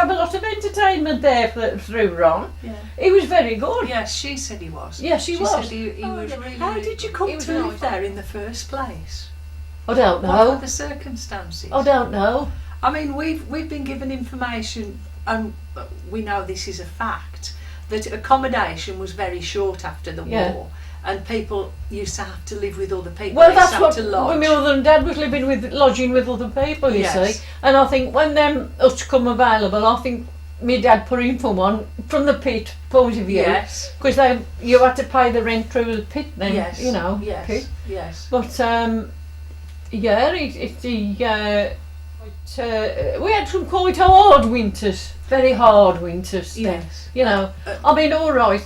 [SPEAKER 8] a lot of entertainment there through Ron.
[SPEAKER 1] Yeah.
[SPEAKER 8] He was very good.
[SPEAKER 1] Yes, she said he was.
[SPEAKER 8] Yes, he
[SPEAKER 1] she
[SPEAKER 8] was.
[SPEAKER 1] Said he was really. How did you come
[SPEAKER 8] he was
[SPEAKER 1] to live
[SPEAKER 8] nice.
[SPEAKER 1] there in the first place?
[SPEAKER 8] I don't
[SPEAKER 1] What were
[SPEAKER 8] know.
[SPEAKER 1] the circumstances?
[SPEAKER 8] I don't know.
[SPEAKER 1] I mean, we've been given information, and we know this is a fact, that accommodation was very short after the
[SPEAKER 8] Yeah.
[SPEAKER 1] war, and people used to have to live with other people.
[SPEAKER 8] Well,
[SPEAKER 1] They used
[SPEAKER 8] that's
[SPEAKER 1] to
[SPEAKER 8] what
[SPEAKER 1] have to lodge.
[SPEAKER 8] when my mother and dad was lodging with other people, you
[SPEAKER 1] Yes.
[SPEAKER 8] see. And I think when them huts come available, I think my dad put in for one from the pit point of view.
[SPEAKER 1] Yes.
[SPEAKER 8] Because you had to pay the rent through the pit then,
[SPEAKER 1] Yes.
[SPEAKER 8] you know.
[SPEAKER 1] Yes.
[SPEAKER 8] Pit.
[SPEAKER 1] Yes.
[SPEAKER 8] But we had some quite hard winters, very hard winters. Then,
[SPEAKER 1] Yes.
[SPEAKER 8] you know. I mean, all right.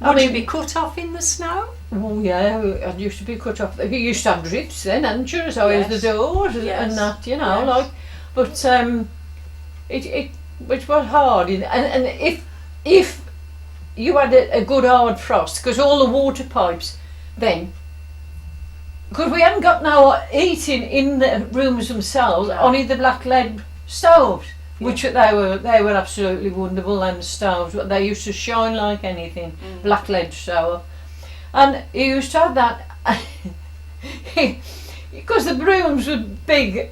[SPEAKER 1] Would you be cut off in the snow?
[SPEAKER 8] Oh yeah, I used to be cut off. You used to have drifts then, hadn't you? So as the
[SPEAKER 1] Yes.
[SPEAKER 8] doors
[SPEAKER 1] Yes.
[SPEAKER 8] and that, you know,
[SPEAKER 1] Yes.
[SPEAKER 8] like. But it was hard, and if you had a good hard frost, because all the water pipes then, because we hadn't got no heating in the rooms themselves, only the black lead stoves, which they were absolutely wonderful, and stoves, they used to shine like anything, black lead stove, and you used to have that, because the rooms were big,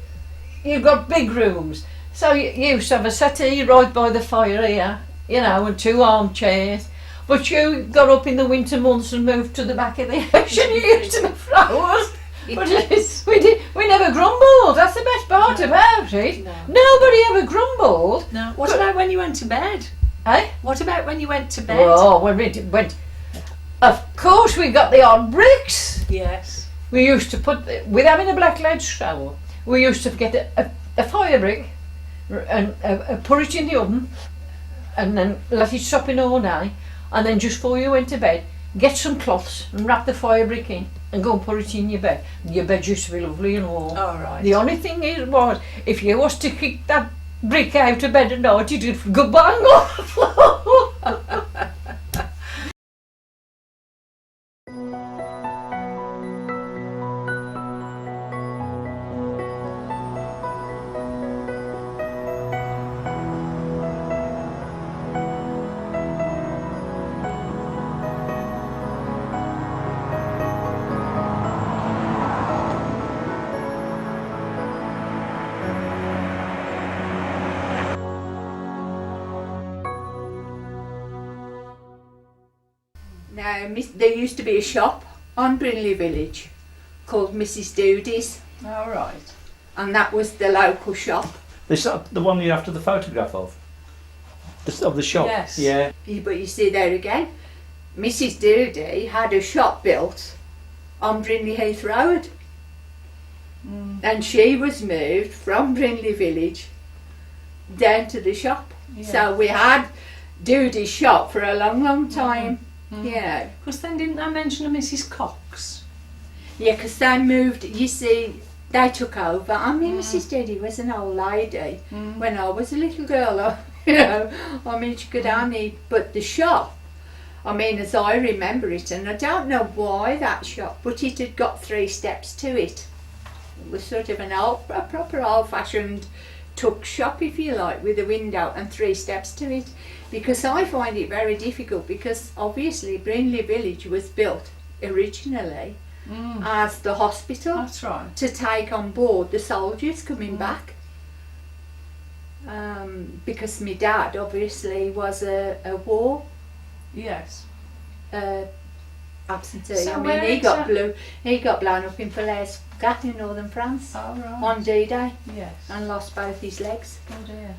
[SPEAKER 8] you've got big rooms, so you used to have a settee right by the fire here, you know, and 2 armchairs. But you got up in the winter months and moved to the back of the house and you used to be flowers. But we never grumbled. That's the best part about it.
[SPEAKER 1] No.
[SPEAKER 8] Nobody ever grumbled.
[SPEAKER 1] No. What about when you went to bed?
[SPEAKER 8] Eh?
[SPEAKER 1] What about when you went to bed?
[SPEAKER 8] Oh, when we went. Of course, we got the odd bricks.
[SPEAKER 1] Yes.
[SPEAKER 8] We used to put, with having a black lead shower, we used to get a fire brick and put it in the oven and then let it stop in all day, and then just before you went to bed, get some cloths and wrap the fire brick in and go and put it in your bed. Your bed used to be lovely and all.
[SPEAKER 1] All right.
[SPEAKER 8] The only thing was, if you was to kick that brick out of bed at night, you'd go bang off the floor.
[SPEAKER 9] Now, there used to be a shop on Brindley Village called Mrs. Doodie's,
[SPEAKER 1] All right.
[SPEAKER 9] and that was the local shop.
[SPEAKER 7] This the one you after the photograph of? Of the shop?
[SPEAKER 1] Yes.
[SPEAKER 7] Yeah.
[SPEAKER 9] But you see there again, Mrs. Doodie had a shop built on Brindley Heath Road, and she was moved from Brindley Village down to the shop. So we had Doodie's shop for a long, long time. Yeah.
[SPEAKER 1] Because then didn't I mention a Mrs. Cox?
[SPEAKER 9] Yeah, because they moved, you see, they took over. I mean, Mrs. Doodie was an old lady when I was a little girl, you know. I mean, she could only, but the shop, I mean, as I remember it, and I don't know why that shop, but it had got 3 steps to it. It was sort of a proper old-fashioned tuck shop, if you like, with a window and 3 steps to it. Because I find it very difficult, because obviously Brindley Village was built originally as the hospital.
[SPEAKER 1] That's right.
[SPEAKER 9] To take on board the soldiers coming back. Because my dad obviously was a war
[SPEAKER 1] Yes.
[SPEAKER 9] absentee.
[SPEAKER 1] So
[SPEAKER 9] I mean,
[SPEAKER 1] where
[SPEAKER 9] he got blown up in Falaise Gap in northern France
[SPEAKER 1] All right.
[SPEAKER 9] on D-Day
[SPEAKER 1] Yes.
[SPEAKER 9] and lost both his legs.
[SPEAKER 1] Oh dear.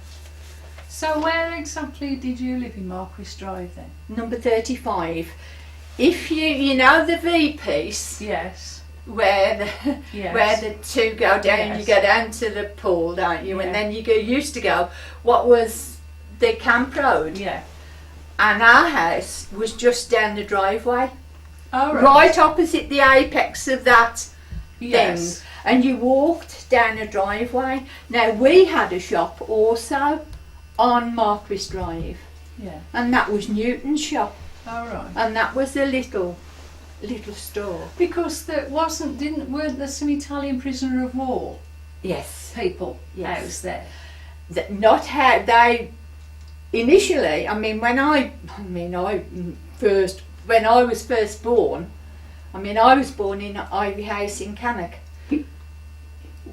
[SPEAKER 1] So where exactly did you live in Marquis Drive then?
[SPEAKER 9] Number 35. If you know the V piece
[SPEAKER 1] Yes.
[SPEAKER 9] where the
[SPEAKER 1] Yes.
[SPEAKER 9] where the 2 go down, you
[SPEAKER 1] Yes.
[SPEAKER 9] go down to the pool, don't you?
[SPEAKER 1] Yeah.
[SPEAKER 9] And then used to go what was the Camp Road,
[SPEAKER 1] Yeah.
[SPEAKER 9] and our house was just down the driveway,
[SPEAKER 1] All
[SPEAKER 9] right opposite the apex of that
[SPEAKER 1] Yes.
[SPEAKER 9] thing, and you walked down a driveway. Now we had a shop also on Marquis Drive,
[SPEAKER 1] Yeah.
[SPEAKER 9] and that was Newton's shop,
[SPEAKER 1] All right.
[SPEAKER 9] and that was a little store.
[SPEAKER 1] Because there weren't there some Italian prisoner of war
[SPEAKER 9] Yes,
[SPEAKER 1] people
[SPEAKER 9] Yes.
[SPEAKER 1] house there?
[SPEAKER 9] not how they initially. I mean, when I was first born. I mean, I was born in Ivy House in Cannock.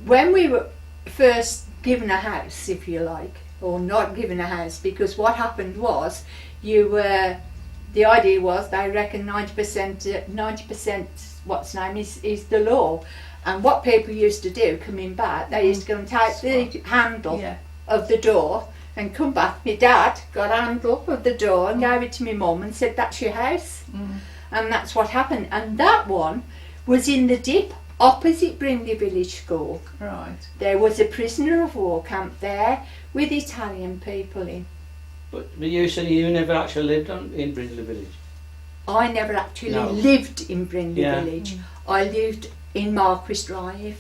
[SPEAKER 9] When we were first given a house, if you like, or not given a house, because what happened was, the idea was they reckon 90% what's name is the law, and what people used to do coming back, they used to go and take the handle
[SPEAKER 1] Yeah.
[SPEAKER 9] of the door and come back. My dad got a handle of the door and gave it to my mum and said, "That's your house." And that's what happened. And that one was in the dip opposite Brindley Village School.
[SPEAKER 1] Right.
[SPEAKER 9] There was a prisoner of war camp there with Italian people in.
[SPEAKER 7] But you said you never actually lived in Brindley Village?
[SPEAKER 9] I never actually
[SPEAKER 7] No.
[SPEAKER 9] lived in Brindley
[SPEAKER 7] Yeah.
[SPEAKER 9] Village. I lived in Marquis Drive.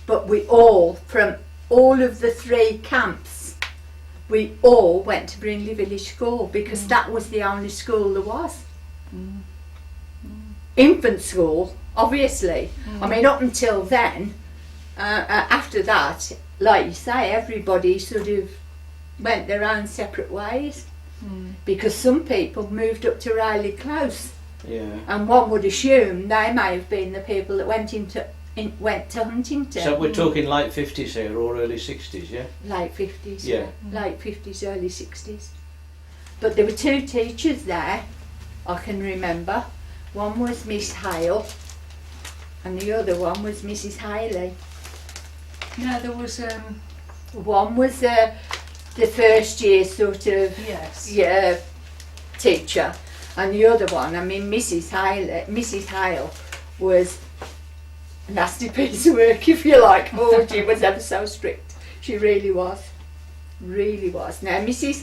[SPEAKER 9] But we all, from all of the 3 camps, we all went to Brindley Village School because that was the only school there was. Infant school, obviously. I mean, up until then, after that, like you say, everybody sort of went their own separate ways because some people moved up to Rayleigh Close, and one would assume they may have been the people that went to Huntington.
[SPEAKER 7] So we're talking late 50s here or early 60s, yeah?
[SPEAKER 9] Late 50s,
[SPEAKER 7] Yeah.
[SPEAKER 9] late 50s, early 60s. But there were 2 teachers there, I can remember. One was Miss Hale and the other one was Mrs. Haley.
[SPEAKER 1] No, there was
[SPEAKER 9] One was the first year sort of teacher, and the other one, I mean, Mrs. Hale was a nasty piece of work, if you like. Oh, she was ever so strict. She really was. Really was. Now, Mrs.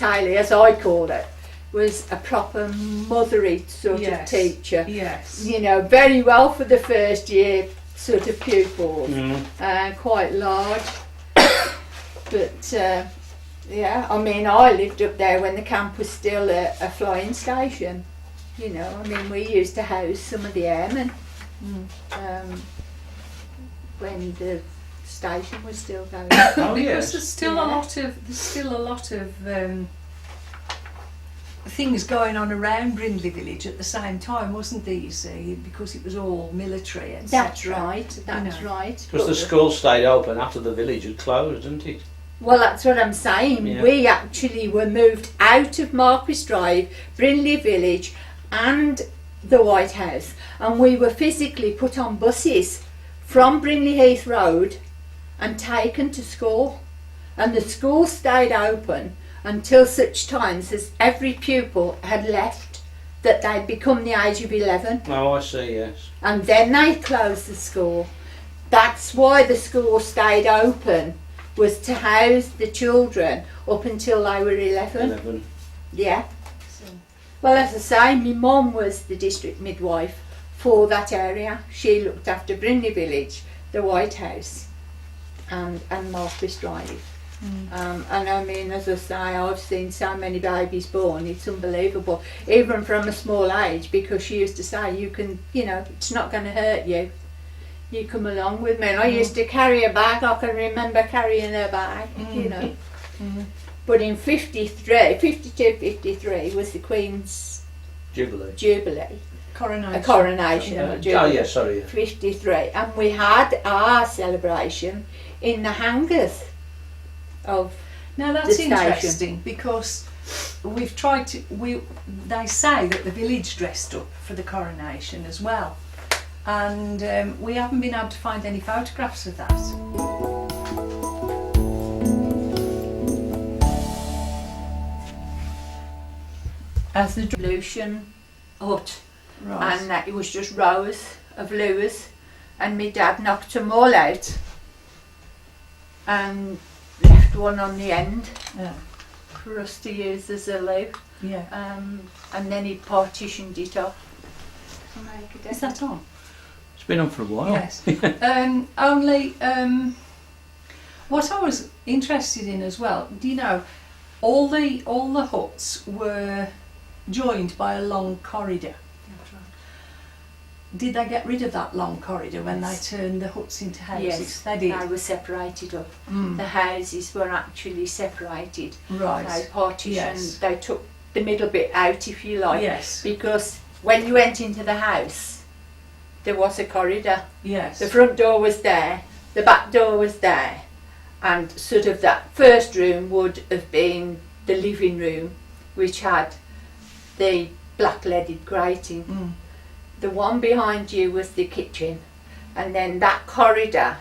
[SPEAKER 9] Haley, as I call it, was a proper mothery sort of teacher.
[SPEAKER 1] Yes.
[SPEAKER 9] You know, very well for the first year sort of pupils, quite large. But yeah, I mean, I lived up there when the camp was still a flying station. You know, I mean, we used to house some of the airmen when the station was still going.
[SPEAKER 7] Oh,
[SPEAKER 1] Because
[SPEAKER 7] yes.
[SPEAKER 1] there's still a lot of things going on around Brindley Village at the same time, wasn't there, you see, because it was all military, etc.
[SPEAKER 9] That's right, that's right.
[SPEAKER 7] Because the school stayed open after the village had closed, didn't it?
[SPEAKER 9] Well, that's what I'm saying.
[SPEAKER 7] Yeah.
[SPEAKER 9] We actually were moved out of Marquis Drive, Brindley Village and the White House, and we were physically put on buses from Brindley Heath Road and taken to school, and the school stayed open until such times as every pupil had left, that they'd become the age of 11,
[SPEAKER 7] Oh, I see, yes.
[SPEAKER 9] and then they closed the school. That's why the school stayed open, was to house the children up until they were 11.
[SPEAKER 7] 11.
[SPEAKER 9] Yeah. Well, as I say, my mum was the district midwife for that area. She looked after Brindley Village, the White House, and Marquis Drive. And I mean, as I say, I've seen so many babies born, it's unbelievable, even from a small age, because she used to say, you can, you know, it's not going to hurt you. You come along with me. And I used to carry a bag, I can remember carrying her bag, you know. But in 52, 53 was the Queen's Jubilee.
[SPEAKER 1] Coronation.
[SPEAKER 9] A coronation.
[SPEAKER 7] Oh,
[SPEAKER 9] of a Jubilee.
[SPEAKER 7] yeah, sorry.
[SPEAKER 9] 53. And we had our celebration in the hangars of
[SPEAKER 1] Now that's
[SPEAKER 9] the station.
[SPEAKER 1] interesting because we've tried to. They say that the village dressed up for the coronation as well, and we haven't been able to find any photographs of that.
[SPEAKER 9] as the Demolition hut,
[SPEAKER 1] Right.
[SPEAKER 9] and it was just rows of luas, and my dad knocked them all out and left one on the end
[SPEAKER 1] Yeah.
[SPEAKER 9] for us to use as a loo,
[SPEAKER 1] Yeah.
[SPEAKER 9] and then he partitioned it off to make a
[SPEAKER 1] Is that on?
[SPEAKER 7] It's been on for a while.
[SPEAKER 1] Yes. What I was interested in as well, do you know, all the huts were joined by a long corridor. Did they get rid of that long corridor when they turned the huts into houses?
[SPEAKER 9] Yes,
[SPEAKER 1] They did.
[SPEAKER 9] they were separated up.
[SPEAKER 1] Mm.
[SPEAKER 9] The houses were actually separated.
[SPEAKER 1] Right.
[SPEAKER 9] They partitioned,
[SPEAKER 1] Yes.
[SPEAKER 9] they took the middle bit out, if you like,
[SPEAKER 1] Yes.
[SPEAKER 9] because when you went into the house, there was a corridor.
[SPEAKER 1] Yes.
[SPEAKER 9] The front door was there, the back door was there, and sort of that first room would have been the living room, which had the black leaded grating.
[SPEAKER 1] Mm.
[SPEAKER 9] The one behind you was the kitchen, and then that corridor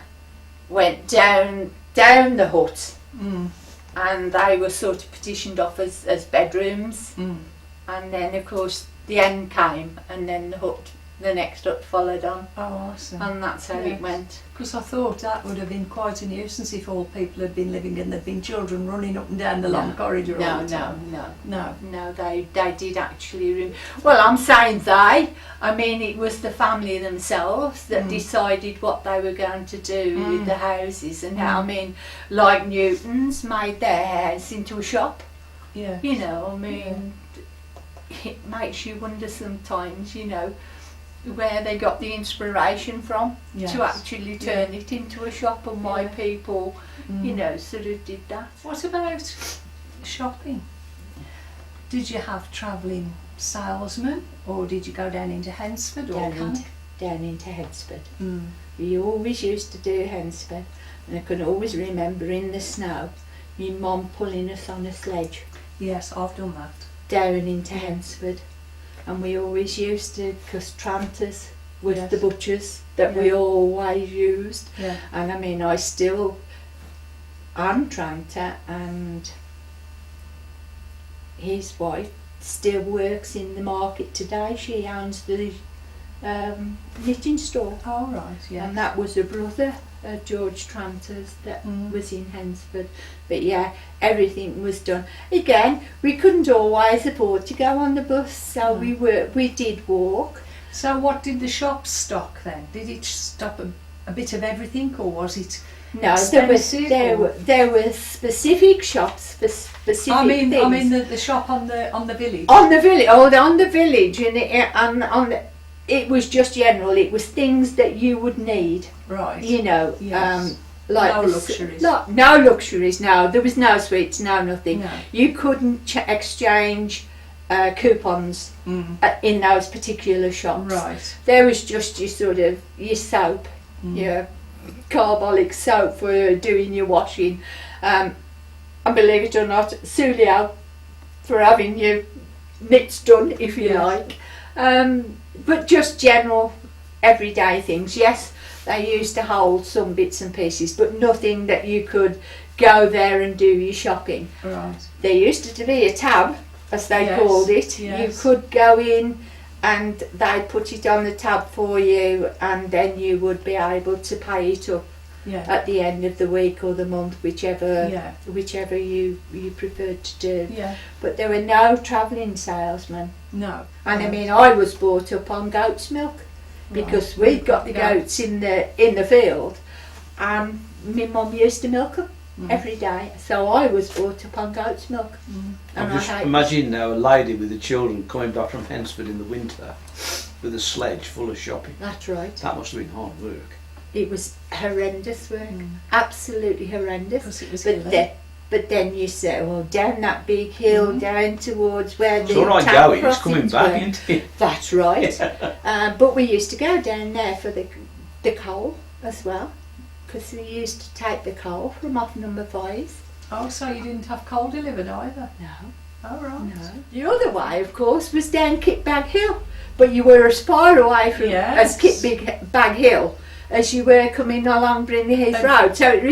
[SPEAKER 9] went down the hut,
[SPEAKER 1] Mm.
[SPEAKER 9] and they were sort of partitioned off as bedrooms.
[SPEAKER 1] Mm.
[SPEAKER 9] And then of course the end came, and then the hut the next up followed on,
[SPEAKER 1] Oh, awesome.
[SPEAKER 9] and that's how
[SPEAKER 1] Yes.
[SPEAKER 9] it went.
[SPEAKER 1] Because I thought that would have been quite a nuisance if all people had been living and there'd been children running up and down the long corridor all
[SPEAKER 9] No,
[SPEAKER 1] the
[SPEAKER 9] no,
[SPEAKER 1] time.
[SPEAKER 9] no.
[SPEAKER 1] No.
[SPEAKER 9] No, they did actually. Well, I'm saying they. I mean, it was the family themselves that decided what they were going to do with the houses, and how. I mean, like Newton's made their house into a shop.
[SPEAKER 1] Yeah.
[SPEAKER 9] You know, I mean, it makes you wonder sometimes. You know, where they got the inspiration from
[SPEAKER 1] Yes.
[SPEAKER 9] to actually turn it into a shop, and why
[SPEAKER 1] Yeah.
[SPEAKER 9] people, you know, sort of did that.
[SPEAKER 1] What about shopping? Did you have travelling salesmen, or did you go down into Hensford or
[SPEAKER 9] Down into Headsford.
[SPEAKER 1] Mm.
[SPEAKER 9] We always used to do Hensford, and I can always remember in the snow, my mum pulling us on a sledge
[SPEAKER 1] Yes, I've done that.
[SPEAKER 9] down into Hensford, and we always used to, because Tranters was
[SPEAKER 1] Yes.
[SPEAKER 9] the butchers that we
[SPEAKER 1] Yeah.
[SPEAKER 9] always used,
[SPEAKER 1] Yeah.
[SPEAKER 9] and I mean, I'm Tranter, and his wife still works in the market today. She owns the knitting store.
[SPEAKER 1] All right. Yeah.
[SPEAKER 9] And that was a brother, George Tranter's, that was in Hensford. But yeah, everything was done. Again, we couldn't always afford to go on the bus, so we did walk.
[SPEAKER 1] So what did the shops stock then? Did it stock a bit of everything, or was it?
[SPEAKER 9] No,
[SPEAKER 1] Expensive, or-
[SPEAKER 9] there were specific shops for specific things.
[SPEAKER 1] I mean the shop on the village.
[SPEAKER 9] On the village, on the village, and it was just general. It was things that you would need.
[SPEAKER 1] Right.
[SPEAKER 9] You know,
[SPEAKER 1] Yes.
[SPEAKER 9] like
[SPEAKER 1] No
[SPEAKER 9] the
[SPEAKER 1] luxuries.
[SPEAKER 9] No luxuries. No, there was no sweets, no nothing.
[SPEAKER 1] No.
[SPEAKER 9] You couldn't exchange coupons in those particular shops.
[SPEAKER 1] Right.
[SPEAKER 9] There was just your sort of your soap, your carbolic soap for doing your washing, and believe it or not, Sulio for having your knits done, if you like. But just general everyday things. Yes, they used to hold some bits and pieces, but nothing that you could go there and do your shopping.
[SPEAKER 1] Right.
[SPEAKER 9] There used to be a tab, as they
[SPEAKER 1] Yes,
[SPEAKER 9] called it.
[SPEAKER 1] yes.
[SPEAKER 9] You could go in and they'd put it on the tab for you, and then you would be able to pay it up
[SPEAKER 1] Yeah.
[SPEAKER 9] at the end of the week or the month, whichever
[SPEAKER 1] Yeah.
[SPEAKER 9] you preferred to do.
[SPEAKER 1] Yeah.
[SPEAKER 9] But there were no travelling salesmen.
[SPEAKER 1] No.
[SPEAKER 9] And I mean, I was brought up on goat's milk, because we'd got the goats in the field, and my mum used to milk them every day. So I was brought up on goat's milk. And
[SPEAKER 7] I'm just
[SPEAKER 9] I
[SPEAKER 7] imagine now a lady with the children coming back from Hensford in the winter with a sledge full of shopping.
[SPEAKER 9] That's right.
[SPEAKER 7] That must have been hard work.
[SPEAKER 9] It was horrendous work, absolutely horrendous.
[SPEAKER 1] Because it was
[SPEAKER 9] But
[SPEAKER 1] hilly.
[SPEAKER 9] but then you say, well, down that big hill, down towards where
[SPEAKER 7] It's
[SPEAKER 9] the
[SPEAKER 7] all right
[SPEAKER 9] town
[SPEAKER 7] going, it's coming
[SPEAKER 9] crossings
[SPEAKER 7] back,
[SPEAKER 9] were.
[SPEAKER 7] isn't it?
[SPEAKER 9] That's right. But we used to go down there for the coal as well, because we used to take the coal from off number 5.
[SPEAKER 1] Oh, so you didn't have coal delivered either?
[SPEAKER 9] No,
[SPEAKER 1] Oh, right.
[SPEAKER 9] no. The other way, of course, was down Kitbag Hill, but you were as far away from
[SPEAKER 1] Yes.
[SPEAKER 9] as Kitbag Hill as you were coming along Brindley Heath
[SPEAKER 1] And-
[SPEAKER 9] Road. So it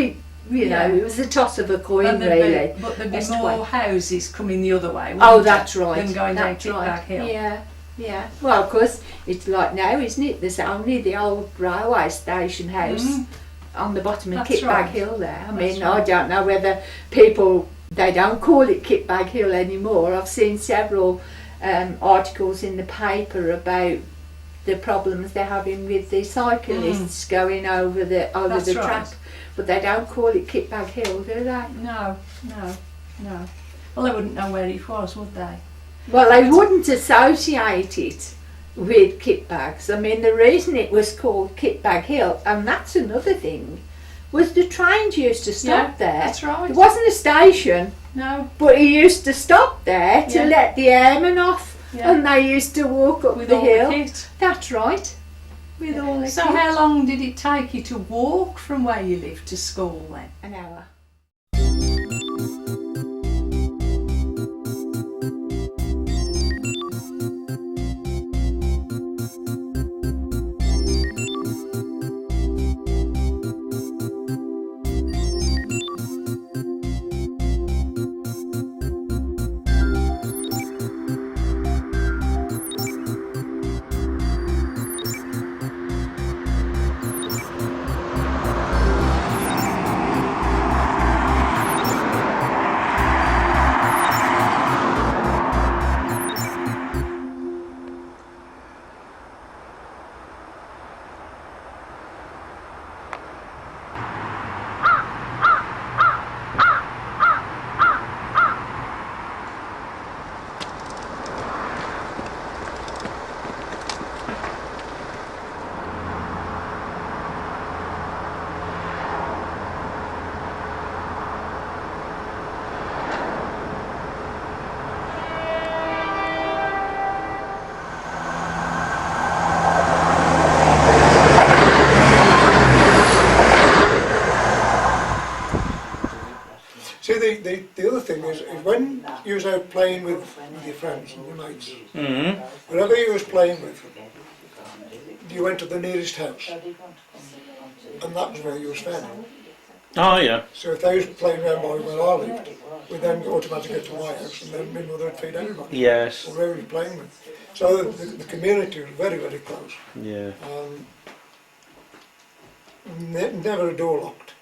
[SPEAKER 9] you know,
[SPEAKER 1] Yeah.
[SPEAKER 9] it was a toss of a coin,
[SPEAKER 1] And
[SPEAKER 9] really.
[SPEAKER 1] but there'd be
[SPEAKER 9] as to
[SPEAKER 1] more
[SPEAKER 9] way.
[SPEAKER 1] houses coming the other way.
[SPEAKER 9] Oh,
[SPEAKER 1] wouldn't
[SPEAKER 9] that's
[SPEAKER 1] there,
[SPEAKER 9] right.
[SPEAKER 1] Than going
[SPEAKER 9] That's
[SPEAKER 1] down
[SPEAKER 9] right.
[SPEAKER 1] Kitback Hill.
[SPEAKER 9] Yeah, yeah. Well, of course, it's like now, isn't it? There's only the old railway station house on the bottom of
[SPEAKER 1] That's
[SPEAKER 9] Kitbag
[SPEAKER 1] right.
[SPEAKER 9] Hill there. I
[SPEAKER 1] That's
[SPEAKER 9] mean,
[SPEAKER 1] right.
[SPEAKER 9] I don't know whether people, they don't call it Kitbag Hill anymore. I've seen several articles in the paper about the problems they're having with the cyclists going over the
[SPEAKER 1] That's
[SPEAKER 9] track.
[SPEAKER 1] right.
[SPEAKER 9] But they don't call it Kitbag Hill, do they?
[SPEAKER 1] No. Well, they wouldn't know where it was, would they?
[SPEAKER 9] Well, they wouldn't associate it with Kitbags. I mean, the reason it was called Kitbag Hill, and that's another thing, was the trains used to stop there.
[SPEAKER 1] That's right.
[SPEAKER 9] It wasn't a station,
[SPEAKER 1] No.
[SPEAKER 9] but he used to stop there to
[SPEAKER 1] Yeah.
[SPEAKER 9] let the airmen off,
[SPEAKER 1] Yeah.
[SPEAKER 9] and they used to walk up
[SPEAKER 1] With
[SPEAKER 9] the
[SPEAKER 1] all
[SPEAKER 9] hill.
[SPEAKER 1] the kit.
[SPEAKER 9] That's right. With all the
[SPEAKER 1] So
[SPEAKER 9] kit.
[SPEAKER 1] how long did it take you to walk from where you lived to school then?
[SPEAKER 9] An hour.
[SPEAKER 6] thing is when you was out playing with your friends and your mates,
[SPEAKER 7] Mm-hmm.
[SPEAKER 6] whoever you was playing with, you went to the nearest house, and that was where you was fed.
[SPEAKER 7] Oh yeah.
[SPEAKER 6] So if they was playing around by where I lived, we'd then automatically get to my house, and then my mother would feed everybody.
[SPEAKER 7] Yes.
[SPEAKER 6] Or whoever we was playing with. So the community was very, very close.
[SPEAKER 7] Yeah.
[SPEAKER 6] Never a door locked.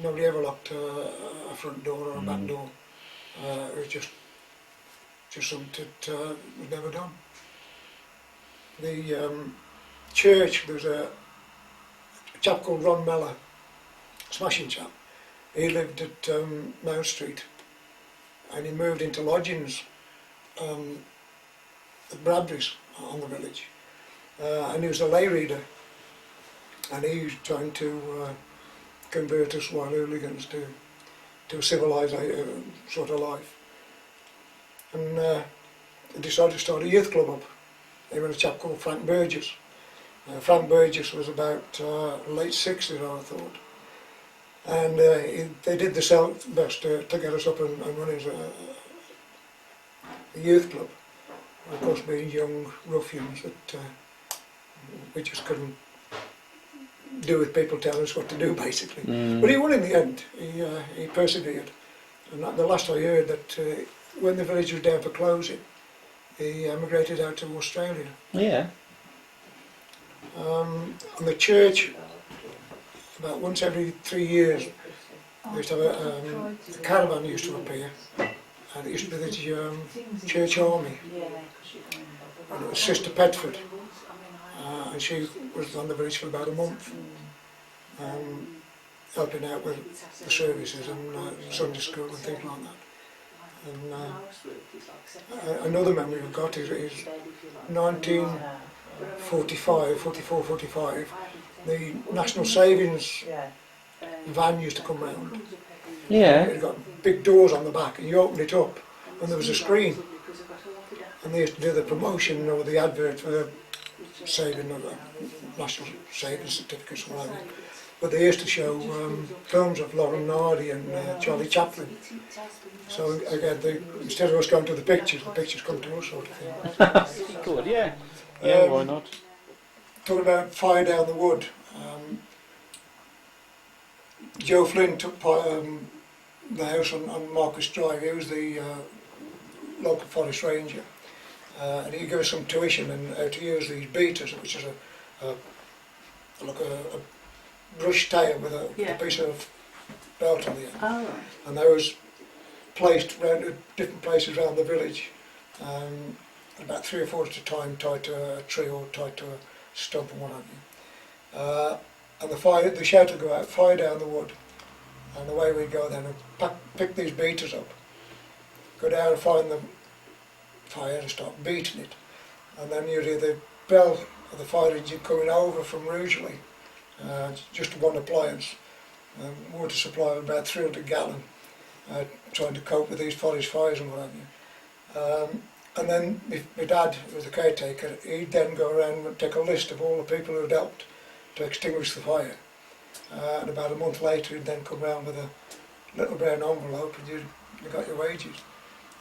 [SPEAKER 6] Nobody ever locked a front door or a back door. It was just something that was never done. The church, there was a chap called Ron Meller, smashing chap. He lived at Mount Street, and he moved into lodgings at Bradbury's on the village. And he was a lay reader, and he was trying to convert us while hooligans to a civilised sort of life. And he decided to start a youth club up. He was a chap called Frank Burgess. Frank Burgess was about late 60s, I thought. And they did their best to get us up and running as a youth club. Of course, being young ruffians that we just couldn't do with people telling us what to do, basically. But he won in the end. He persevered. And the last I heard that when the village was down for closing, he emigrated out to Australia.
[SPEAKER 7] Yeah.
[SPEAKER 6] And the church, about once every 3 years, they used to have a caravan used to appear, and it used to be the church army. And it was Sister Pedford, and she was on the village for about a month, helping out with the services and Sunday school and things like that. And another memory I've got is 1945, the National Savings van used to come round.
[SPEAKER 7] Yeah.
[SPEAKER 6] It got big doors on the back, and you opened it up, and there was a screen. And they used to do the promotion or the advert for the saving of National Savings certificates or whatever. But they used to show films of Laurel and Hardy and Charlie Chaplin. So again, instead of us going to the pictures come to us, sort of thing.
[SPEAKER 7] Good, yeah. Yeah, why not?
[SPEAKER 6] Talking about fire down the wood, Joe Flynn took the house on Marcus Drive. He was the local forest ranger, and he gave us some tuition and how to use these beaters, which is like a brush tail with a piece of belt on the end.
[SPEAKER 9] Oh.
[SPEAKER 6] And they was placed around at different places around the village, about 3 or 4 at a time, tied to a tree or tied to a stump and what have you. And the shout would go out, fire down the wood, and away we'd go then and pick these beaters up, go down and find the fire and start beating it, and then you'd hear the bell of the fire engine coming over from Rugeley, just one appliance, water supply of about 300 gallon, trying to cope with these forest fires and what have you. And then my dad, who was the caretaker, he'd then go around and take a list of all the people who'd helped to extinguish the fire. And about a month later he'd then come round with a little brown envelope and you got your wages.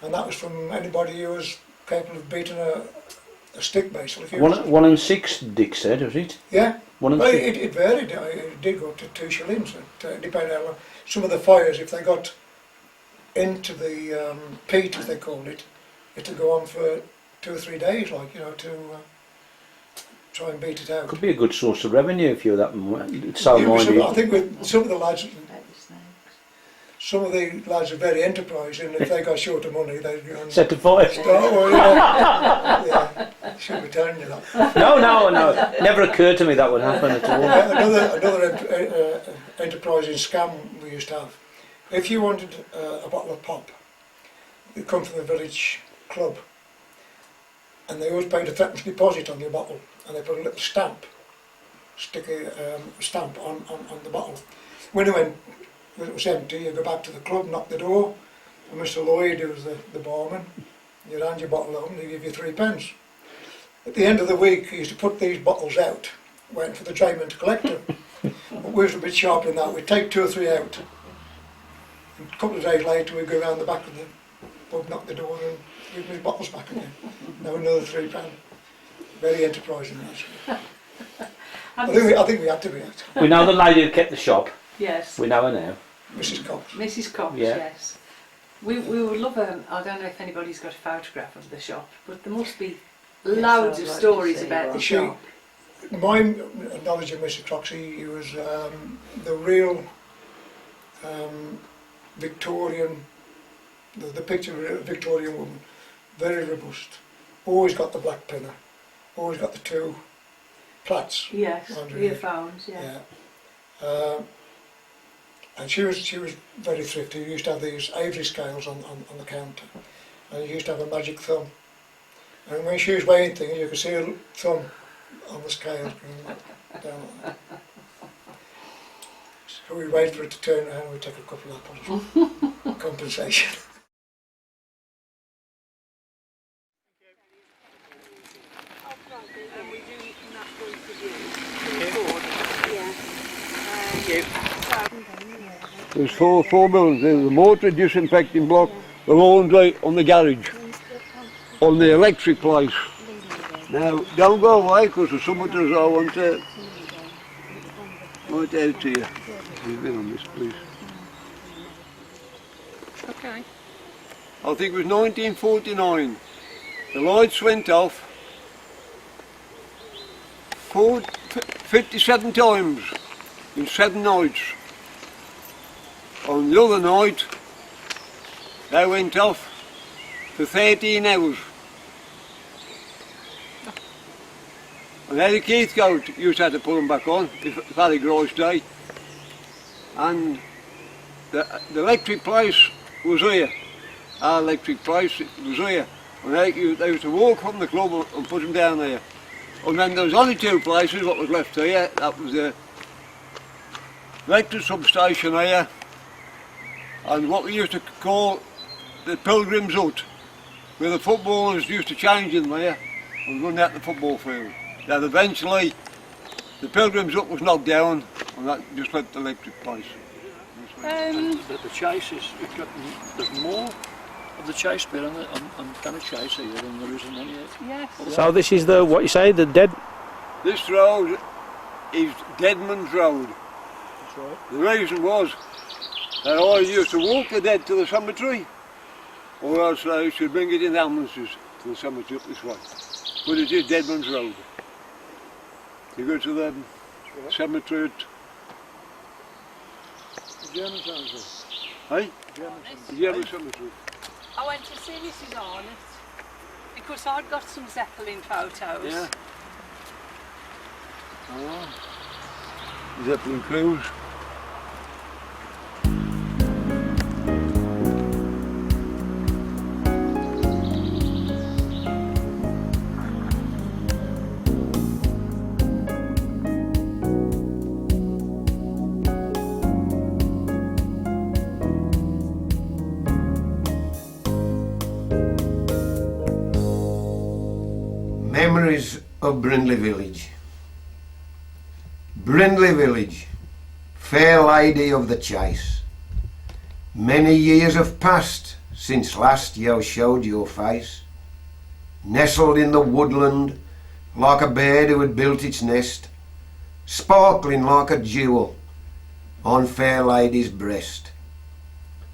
[SPEAKER 6] And that was from anybody who was capable of beating a stick, basically.
[SPEAKER 7] 1 and 6, Dick said, was it?
[SPEAKER 6] Yeah.
[SPEAKER 7] 1 and
[SPEAKER 6] Well,
[SPEAKER 7] 6.
[SPEAKER 6] it varied. It did go up to 2 shillings. Depending on some of the fires, if they got into the peat, as they called it, it would go on for 2 or 3 days, like, you know, to try and beat it out.
[SPEAKER 7] Could be a good source of revenue if you're that so minded.
[SPEAKER 6] I think with some of the lads are very enterprising. If they got short of money, they'd go and
[SPEAKER 7] Set to fire.
[SPEAKER 6] yeah, shouldn't be telling you that.
[SPEAKER 7] No. Never occurred to me that would happen at all.
[SPEAKER 6] Another enterprising scam we used to have. If you wanted a bottle of pop, you'd come from the village club, and they always paid a threepence deposit on your bottle, and they put a little stamp, stamp on the bottle. When it was empty, you go back to the club, knock the door, and Mr. Lloyd, who was the barman, you'd hand your bottle over and he'd give you 3 pence. At the end of the week, he used to put these bottles out, waiting for the trainmen to collect them. But we was a bit sharp in that. We'd take 2 or 3 out, And a couple of days later we'd go round the back of the pub, knock the door and give his bottles back again. Now another £3. Very enterprising actually. I think we had to be actually.
[SPEAKER 7] We know the lady who kept the shop.
[SPEAKER 1] Yes.
[SPEAKER 7] We know her now.
[SPEAKER 6] Mrs. Cox.
[SPEAKER 1] Mrs. Cox,
[SPEAKER 7] Yeah.
[SPEAKER 1] yes. We would love I don't know if anybody's got a photograph of the shop, but there must be loads of stories about the shop.
[SPEAKER 6] My knowledge of Mr. Croxy, he was the real Victorian, the picture of a Victorian woman, very robust, always got the black pinner, always got the two plaits.
[SPEAKER 1] Yes,
[SPEAKER 6] underneath.
[SPEAKER 1] earphones, yeah.
[SPEAKER 6] And she was very thrifty. We used to have these Avery scales on the counter, and you used to have a magic thumb. And when she was weighing things, you could see her thumb on the scales going down like that. So we'd wait for it to turn around and we'd take a couple of apples. Compensation.
[SPEAKER 3] There's four buildings. There's the motor disinfecting block, the laundry on the garage, on the electric place. Now, don't go away because there's something I want to point out to you. You've been on this, please.
[SPEAKER 1] Okay.
[SPEAKER 3] I think it was 1949. The lights went off 57 times in 7 nights. On the other night, they went off for 13 hours. And Eddie Keithcote used to have to put them back on if it had a gross day. And the electric place was here. Our electric place was here. And they used to walk from the club and put them down there. And then there was only 2 places what was left here. That was the electric substation here and what we used to call the Pilgrim's Hut, where the footballers used to change in there and run out the football field. Then eventually the Pilgrim's Hut was knocked down and that just left the electric place.
[SPEAKER 2] The chase is, there's more of the chase bit on kind of chase here than there is in any.
[SPEAKER 1] Yes.
[SPEAKER 7] So this is the, what you say, the dead?
[SPEAKER 3] This road is Deadman's Road.
[SPEAKER 2] That's right.
[SPEAKER 3] The reason was they always used to walk the dead to the cemetery, or else they should bring it in ambulances to the cemetery up this way. But it is Deadman's Road. You go to the cemetery at...
[SPEAKER 2] The German cemetery.
[SPEAKER 3] Hey? The German cemetery.
[SPEAKER 1] I went to see Mrs. Arnott because I'd got some Zeppelin photos.
[SPEAKER 3] Yeah. Oh. Zeppelin cruise.
[SPEAKER 5] Memories of Brindley Village. Brindley Village, fair lady of the chase. Many years have passed since last you showed your face. Nestled in the woodland like a bird who had built its nest, sparkling like a jewel on fair lady's breast.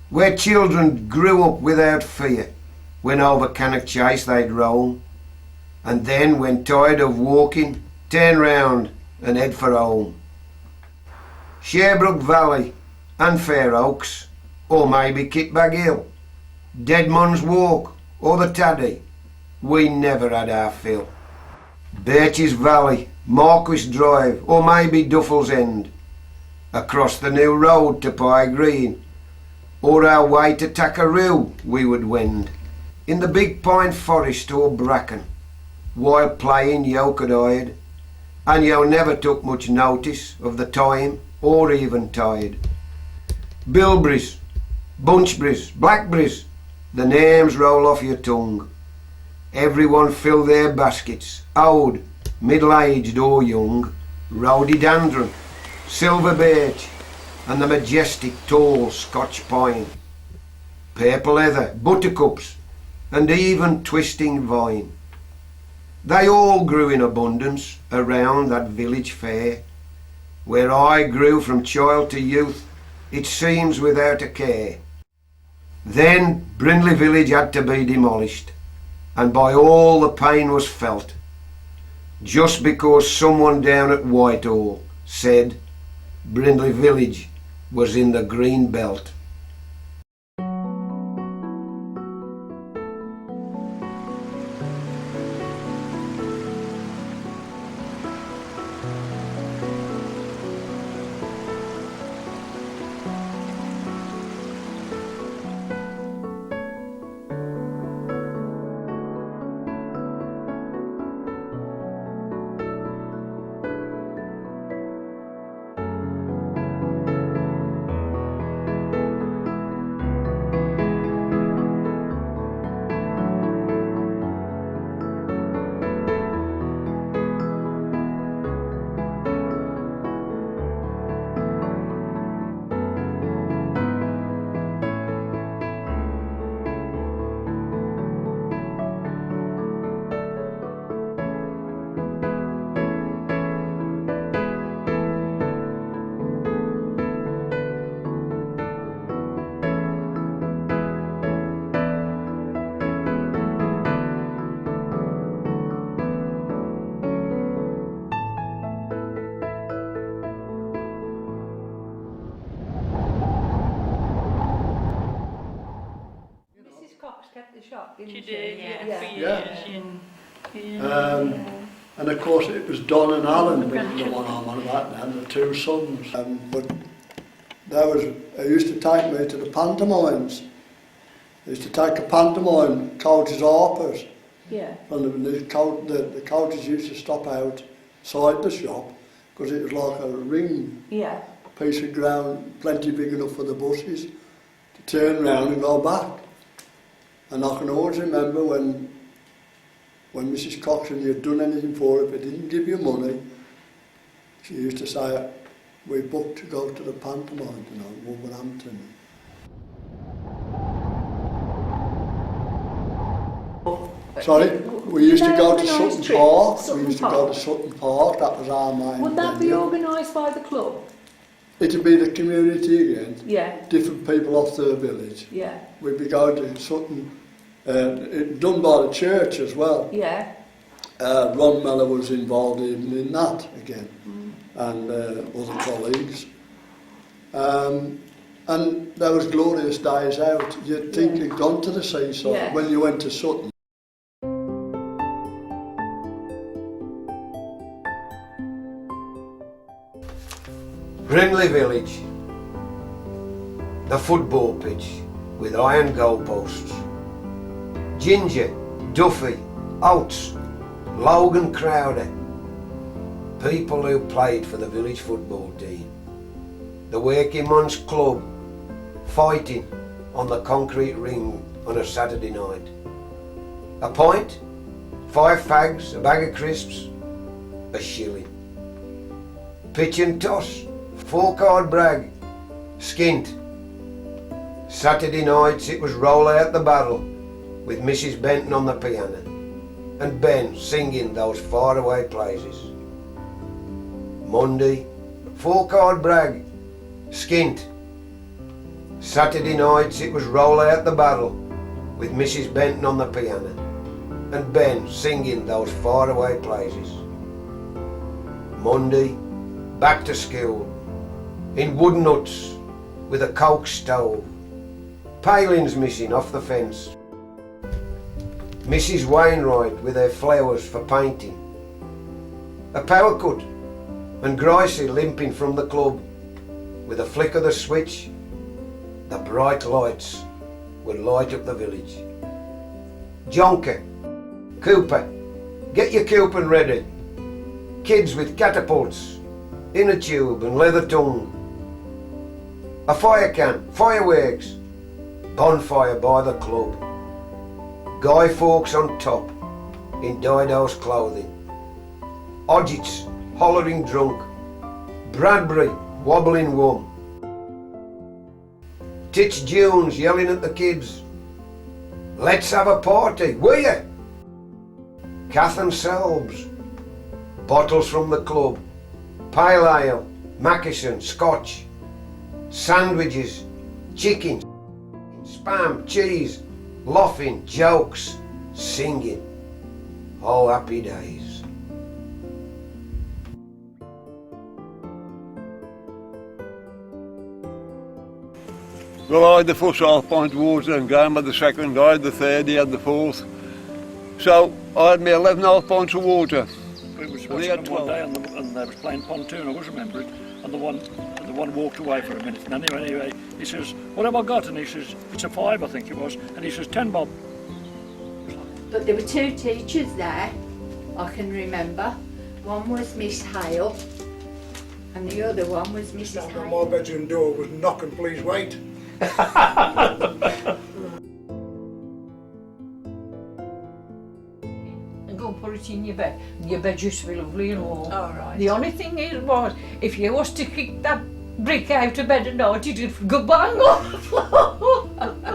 [SPEAKER 5] Where children grew up without fear when over Cannock Chase they'd roam, and then, when tired of walking, turn round and head for home. Sherbrooke Valley and Fair Oaks, or maybe Kitbag Hill, Deadman's Walk or the Taddy, we never had our fill. Birches Valley, Marquis Drive, or maybe Duffel's End, across the new road to Pye Green, or our way to Takaroo we would wend, in the big pine forest or bracken, while playing yo could hide, and yo never took much notice of the time or even tide. Bilberries, bunchberries, blackberries, the names roll off your tongue. Everyone fill their baskets, old, middle-aged or young. Rhododendron, silver birch, and the majestic tall Scotch pine, purple heather, buttercups, and even twisting vine. They all grew in abundance around that village fair, where I grew from child to youth, it seems without a care. Then Brindley Village had to be demolished, and by all the pain was felt, just because someone down at Whitehall said Brindley Village was in the green belt.
[SPEAKER 1] Kept the shop, didn't
[SPEAKER 10] She did, yeah,
[SPEAKER 1] Yeah.
[SPEAKER 10] for years.
[SPEAKER 11] And of course it was Don and Alan, the one I'm on about now, the two sons. But they used to take me to the pantomimes. They used to take a pantomime, coaches harpers.
[SPEAKER 1] Yeah.
[SPEAKER 11] And the coaches used to stop outside the shop because it was like a ring,
[SPEAKER 1] Yeah.
[SPEAKER 11] piece of ground, plenty big enough for the buses to turn round and go back. And I can always remember when Mrs. Coxon, you'd done anything for her, if it didn't give you money, she used to say, we booked to go to the pantomime, Wolverhampton. Sorry, we used to go to Sutton Park. We used to go to Sutton Park, that was our main
[SPEAKER 1] Would that be
[SPEAKER 11] venue.
[SPEAKER 1] organised by the club?
[SPEAKER 11] It'd be the community again,
[SPEAKER 1] Yeah.
[SPEAKER 11] different people off the village.
[SPEAKER 1] Yeah.
[SPEAKER 11] We'd be going to Sutton, done by the church as well.
[SPEAKER 1] Yeah.
[SPEAKER 11] Ron Mellor was involved even in that again, and other colleagues. And there was glorious days out. You'd think you'd gone to the seaside
[SPEAKER 1] Yeah.
[SPEAKER 11] when you went to Sutton.
[SPEAKER 5] Brindley Village, the football pitch with iron goalposts. Ginger, Duffy, Oates, Logan Crowder, people who played for the village football team. The working man's club, fighting on the concrete ring on a Saturday night. A pint, 5 fags, a bag of crisps, a shilling. Pitch and toss, 4-card brag, skint. Saturday nights it was roll out the barrel with Mrs. Benton on the piano and Ben singing those faraway places. Monday, 4-card brag, skint. Saturday nights it was roll out the barrel with Mrs. Benton on the piano and Ben singing those faraway places. Monday, back to school, in wood nuts with a coke stove, palings missing off the fence. Mrs. Wainwright with her flowers for painting. A power cut and Gracie limping from the club. With a flick of the switch, the bright lights would light up the village. Jonker, Cooper, get your coupon ready. Kids with catapults, inner tube and leather tongue. A fire can, fireworks, bonfire by the club. Guy Fawkes on top, in Dido's clothing. Odgits, hollering drunk. Bradbury, wobbling wum. Titch Jones yelling at the kids, "Let's have a party, will you?" Kath and Selbs, bottles from the club, pale ale, Mackinson, scotch, sandwiches, chicken, spam, cheese, laughing, jokes, singing. Oh, happy days.
[SPEAKER 3] Well, I had the first half pint of water and Graham had the second, I had the third, he had the fourth. So I had me 11.5 pints of water.
[SPEAKER 2] We was
[SPEAKER 3] Well,
[SPEAKER 2] watching
[SPEAKER 3] he had
[SPEAKER 2] them one
[SPEAKER 3] 12.
[SPEAKER 2] day and they was playing pontoon, I always remember it, and the one walked away for a minute, and anyway, he says, "What have I got?" And he says, "It's a 5, I think it was," and he says, "10 bob."
[SPEAKER 9] But there were two teachers there, I can remember. One was Miss Hale and the other one was Mrs.
[SPEAKER 6] Stand on
[SPEAKER 9] Hale.
[SPEAKER 6] my bedroom door was knock and please wait.
[SPEAKER 8] And go and put it in your bed. Your bed used to be lovely and warm.
[SPEAKER 9] All right.
[SPEAKER 8] The only thing is was, if you was to kick that brick out of bed at night, you'd get good bang on the floor.